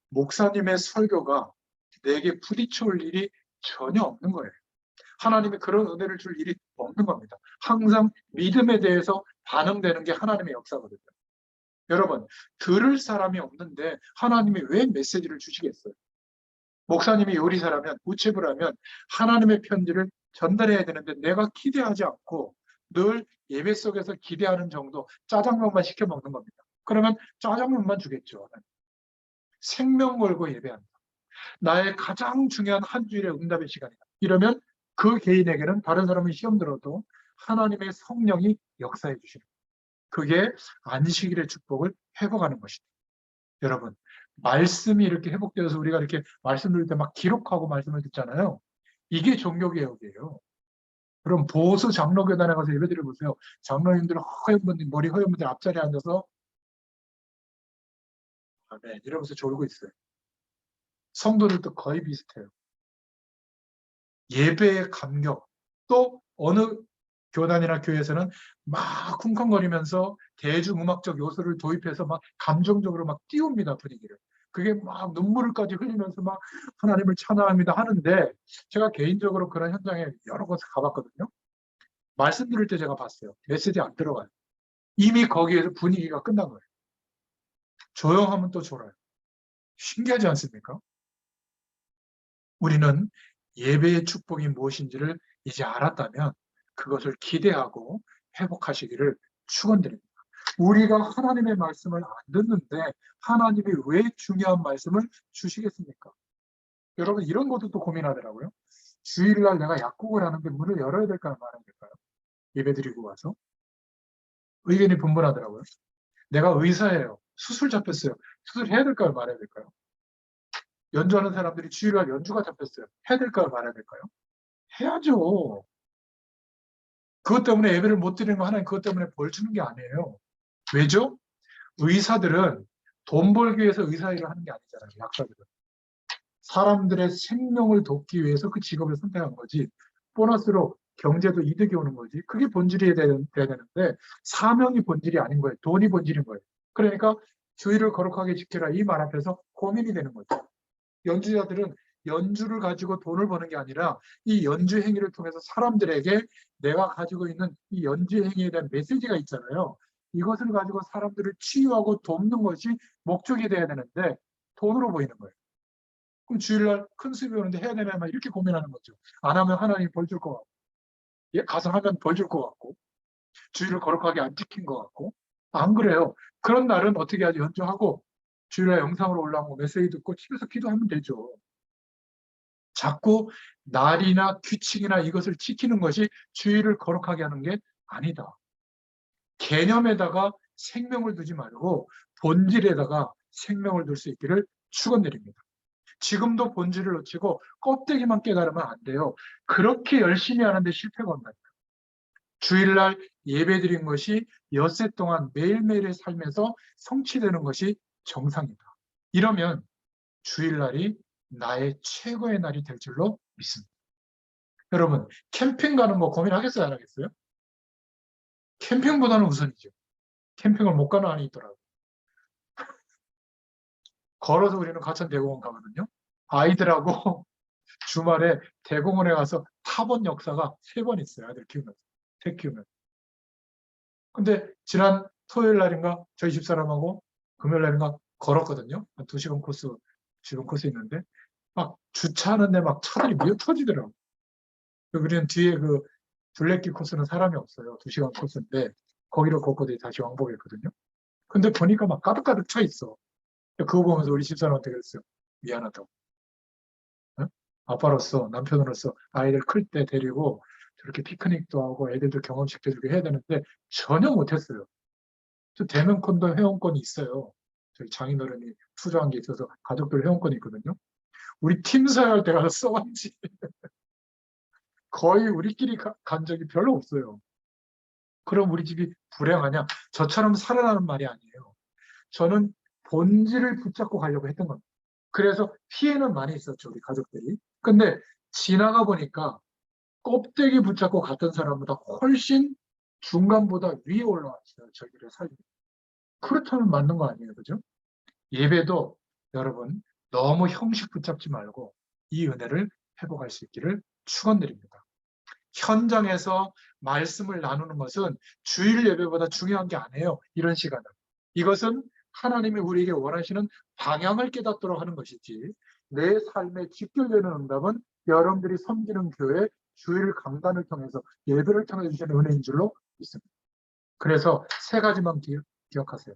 Speaker 1: 목사님의 설교가 내게 부딪혀올 일이 전혀 없는 거예요. 하나님이 그런 은혜를 줄 일이 없는 겁니다. 항상 믿음에 대해서 반응되는 게 하나님의 역사거든요. 여러분, 들을 사람이 없는데 하나님이 왜 메시지를 주시겠어요? 목사님이 요리사라면, 우체부라면 하나님의 편지를 전달해야 되는데 내가 기대하지 않고 늘 예배 속에서 기대하는 정도 짜장면만 시켜 먹는 겁니다. 그러면 짜장면만 주겠죠. 생명 걸고 예배한다. 나의 가장 중요한 한 주일의 응답의 시간이다. 이러면 그 개인에게는 다른 사람은 시험 들어도 하나님의 성령이 역사해 주시는 그게 안식일의 축복을 회복하는 것이다. 여러분, 말씀이 이렇게 회복되어서 우리가 이렇게 말씀 들을 때 막 기록하고 말씀을 듣잖아요. 이게 종교개혁이에요. 그럼 보수 장로교단에 가서 예배 드려보세요. 장로님들 허연 분들, 머리 허연 분들 앞자리에 앉아서 아멘 이러면서 졸고 있어요. 성도들도 거의 비슷해요. 예배의 감격, 또 어느 교단이나 교회에서는 막 쿵쾅거리면서 대중음악적 요소를 도입해서 막 감정적으로 막 띄웁니다, 분위기를. 그게 막 눈물까지 흘리면서 막 하나님을 찬양합니다 하는데, 제가 개인적으로 그런 현장에 여러 곳을 가봤거든요. 말씀 들을 때 제가 봤어요. 메시지 안 들어가요. 이미 거기에서 분위기가 끝난 거예요. 조용하면 또 졸아요. 신기하지 않습니까? 우리는 예배의 축복이 무엇인지를 이제 알았다면 그것을 기대하고 회복하시기를 축원드립니다. 우리가 하나님의 말씀을 안 듣는데 하나님이 왜 중요한 말씀을 주시겠습니까? 여러분 이런 것도 또 고민하더라고요. 주일날 내가 약국을 하는데 문을 열어야 될까요? 말아야 될까요? 예배드리고 와서 의견이 분분하더라고요. 내가 의사예요. 수술 잡혔어요. 수술해야 될까요? 말아야 될까요? 연주하는 사람들이 주일날 연주가 잡혔어요. 해야 될까요? 말아야 될까요? 해야죠. 그것 때문에 예배를 못 드리는 거 하나님 그것 때문에 벌 주는 게 아니에요. 왜죠? 의사들은 돈 벌기 위해서 의사 일을 하는 게 아니잖아요. 약사들은. 사람들의 생명을 돕기 위해서 그 직업을 선택한 거지. 보너스로 경제도 이득이 오는 거지. 그게 본질이 돼야 되는데 사명이 본질이 아닌 거예요. 돈이 본질인 거예요. 그러니까 주의를 거룩하게 지켜라 이 말 앞에서 고민이 되는 거죠. 연주자들은 연주를 가지고 돈을 버는 게 아니라 이 연주 행위를 통해서 사람들에게 내가 가지고 있는 이 연주 행위에 대한 메시지가 있잖아요. 이것을 가지고 사람들을 치유하고 돕는 것이 목적이 돼야 되는데 돈으로 보이는 거예요. 그럼 주일날 큰 수입이 오는데 해야 되나 막 이렇게 고민하는 거죠. 안 하면 하나님 벌 줄 것 같고, 예, 가서 하면 벌 줄 것 같고, 주일을 거룩하게 안 지킨 것 같고, 안 그래요. 그런 날은 어떻게 하지? 연주하고 주일날 영상으로 올라오고 메시지 듣고 집에서 기도하면 되죠. 자꾸 날이나 규칙이나 이것을 지키는 것이 주의를 거룩하게 하는 게 아니다. 개념에다가 생명을 두지 말고 본질에다가 생명을 둘 수 있기를 축원드립니다. 지금도 본질을 놓치고 껍데기만 깨달으면 안 돼요. 그렇게 열심히 하는데 실패가 온다니까. 주일날 예배드린 것이 엿새 동안 매일매일의 삶에서 성취되는 것이 정상이다. 이러면 주일날이 나의 최고의 날이 될 줄로 믿습니다. 여러분, 캠핑 가는 거 고민하겠어요? 안 하겠어요? 캠핑보다는 우선이죠. 캠핑을 못 가는 안이 있더라고요. 걸어서 우리는 가천대공원 가거든요. 아이들하고 주말에 대공원에 가서 타본 역사가 3번 있어요. 아이들 키우면서. 새 키우면서. 근데 지난 토요일 날인가 저희 집사람하고 금요일 날인가 걸었거든요. 한 2시간 코스, 지금 코스 있는데 막 주차하는데 막 차들이 미어 터지더라고요. 우리는 뒤에 그 둘레길 코스는 사람이 없어요. 2시간 코스인데 거기로 걷고 다시 왕복했거든요. 근데 보니까 막 가득가득 차 있어. 그거 보면서 우리 집사람한테 그랬어요. 미안하다고. 응? 아빠로서 남편으로서 아이들 클 때 데리고 저렇게 피크닉도 하고 애들도 경험식도 해주고 해야 되는데 전혀 못했어요. 저 대면콘도 회원권이 있어요. 저희 장인어른이 투자한 게 있어서 가족들 회원권이 있거든요. 우리 팀 사용할 때 가서 써봤지. 거의 우리끼리 간 적이 별로 없어요. 그럼 우리 집이 불행하냐? 저처럼 살아라는 말이 아니에요. 저는 본질을 붙잡고 가려고 했던 겁니다. 그래서 피해는 많이 있었죠, 우리 가족들이. 근데 지나가 보니까 껍데기 붙잡고 갔던 사람보다 훨씬 중간보다 위에 올라왔어요, 저희들의 삶이. 그렇다면 맞는 거 아니에요, 그죠? 예배도 여러분 너무 형식 붙잡지 말고 이 은혜를 회복할 수 있기를 축원드립니다. 현장에서 말씀을 나누는 것은 주일 예배보다 중요한 게 아니에요. 이런 시간은. 이것은 하나님이 우리에게 원하시는 방향을 깨닫도록 하는 것이지 내 삶에 직결되는 응답은 여러분들이 섬기는 교회 주일 강단을 통해서 예배를 통해 주시는 은혜인 줄로 믿습니다. 그래서 3가지만 기억하세요.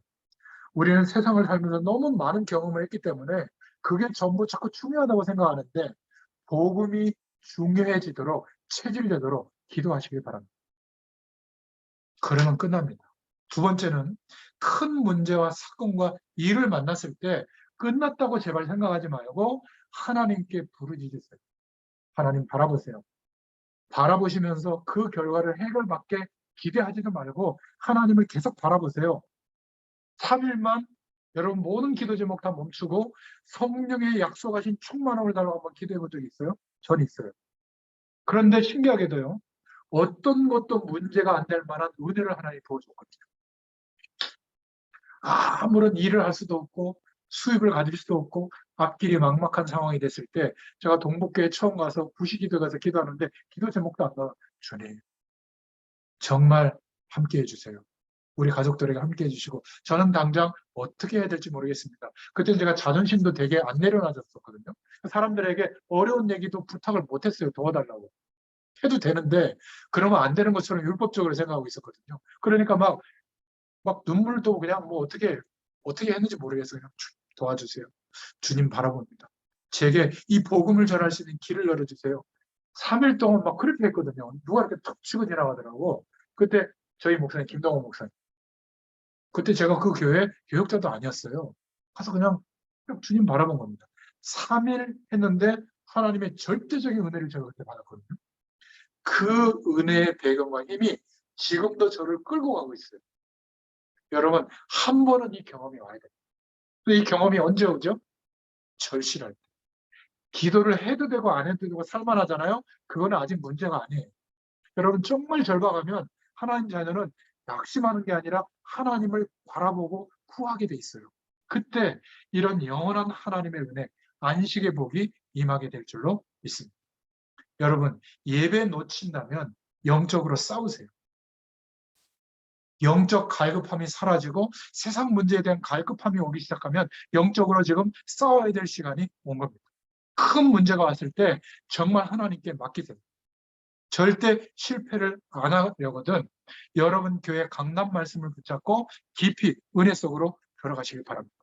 Speaker 1: 우리는 세상을 살면서 너무 많은 경험을 했기 때문에 그게 전부 자꾸 중요하다고 생각하는데 복음이 중요해지도록 체질되도록 기도하시길 바랍니다. 그러면 끝납니다. 2번째는 큰 문제와 사건과 일을 만났을 때 끝났다고 제발 생각하지 말고 하나님께 부르짖으세요. 하나님 바라보세요. 바라보시면서 그 결과를 해결받게 기대하지도 말고 하나님을 계속 바라보세요. 3일만 여러분 모든 기도 제목 다 멈추고 성령의 약속하신 충만함을 달라고 한번 기도해 본 적이 있어요? 전 있어요. 그런데 신기하게도요. 어떤 것도 문제가 안 될 만한 은혜를 하나님 부어줬거든요. 아무런 일을 할 수도 없고 수입을 가질 수도 없고 앞길이 막막한 상황이 됐을 때 제가 동북교회 처음 가서 구시기도 가서 기도하는데 기도 제목도 안 나와. 주님 정말 함께 해주세요. 우리 가족들에게 함께 해주시고 저는 당장 어떻게 해야 될지 모르겠습니다. 그때 제가 자존심도 되게 안 내려놔졌었거든요. 사람들에게 어려운 얘기도 부탁을 못했어요. 도와달라고. 해도 되는데 그러면 안 되는 것처럼 율법적으로 생각하고 있었거든요. 그러니까 막 눈물도 그냥 뭐 어떻게 했는지 모르겠어요. 그냥 도와주세요. 주님 바라봅니다. 제게 이 복음을 전할 수 있는 길을 열어주세요. 3일 동안 막 그렇게 했거든요. 누가 이렇게 툭 치고 지나가더라고. 그때 저희 목사님 김동호 목사님. 그때 제가 그 교회 교역자도 아니었어요. 가서 그냥 주님 바라본 겁니다. 3일 했는데 하나님의 절대적인 은혜를 제가 그때 받았거든요. 그 은혜의 배경과 힘이 지금도 저를 끌고 가고 있어요. 여러분, 한 번은 이 경험이 와야 돼요. 이 경험이 언제 오죠? 절실할 때. 기도를 해도 되고 안 해도 되고 살만하잖아요? 그거는 아직 문제가 아니에요. 여러분, 정말 절박하면 하나님 자녀는 낙심하는 게 아니라 하나님을 바라보고 구하게 돼 있어요. 그때 이런 영원한 하나님의 은혜, 안식의 복이 임하게 될 줄로 믿습니다. 여러분, 예배 놓친다면 영적으로 싸우세요. 영적 갈급함이 사라지고 세상 문제에 대한 갈급함이 오기 시작하면 영적으로 지금 싸워야 될 시간이 온 겁니다. 큰 문제가 왔을 때 정말 하나님께 맡기세요. 절대 실패를 안 하려거든 여러분 교회 강단 말씀을 붙잡고 깊이 은혜 속으로 들어가시길 바랍니다.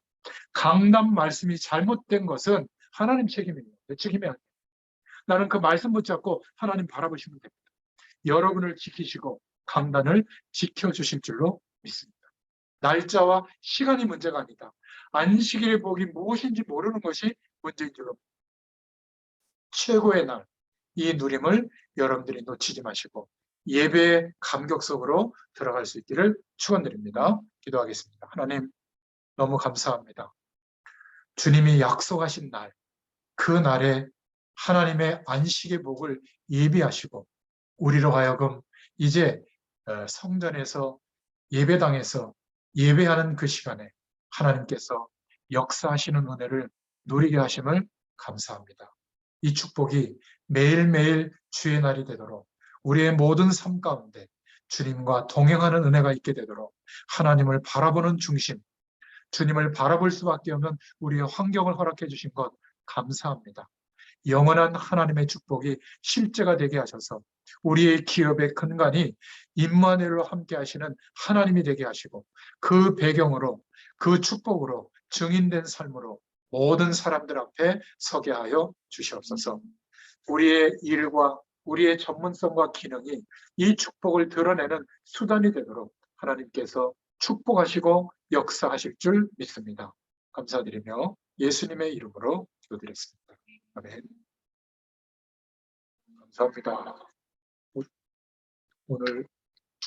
Speaker 1: 강단 말씀이 잘못된 것은 하나님 책임이에요. 내 책임이 아니에요. 나는 그 말씀 붙잡고 하나님 바라보시면 됩니다. 여러분을 지키시고 강단을 지켜주실 줄로 믿습니다. 날짜와 시간이 문제가 아니다. 안식일의 복이 무엇인지 모르는 것이 문제인 줄로 최고의 날, 이 누림을 여러분들이 놓치지 마시고 예배의 감격 속으로 들어갈 수 있기를 축원드립니다. 기도하겠습니다. 하나님 너무 감사합니다. 주님이 약속하신 날, 그 날에 하나님의 안식의 복을 예비하시고 우리로 하여금 이제 성전에서 예배당에서 예배하는 그 시간에 하나님께서 역사하시는 은혜를 누리게 하심을 감사합니다. 이 축복이 매일매일 주의 날이 되도록 우리의 모든 삶 가운데 주님과 동행하는 은혜가 있게 되도록 하나님을 바라보는 중심, 주님을 바라볼 수밖에 없는 우리의 환경을 허락해 주신 것 감사합니다. 영원한 하나님의 축복이 실제가 되게 하셔서 우리의 기업의 근간이 임마누엘로 함께 하시는 하나님이 되게 하시고 그 배경으로 그 축복으로 증인된 삶으로 모든 사람들 앞에 서게 하여 주시옵소서. 우리의 일과 우리의 전문성과 기능이 이 축복을 드러내는 수단이 되도록 하나님께서 축복하시고 역사하실 줄 믿습니다. 감사드리며 예수님의 이름으로 기도드렸습니다. 아멘. 감사합니다. 오늘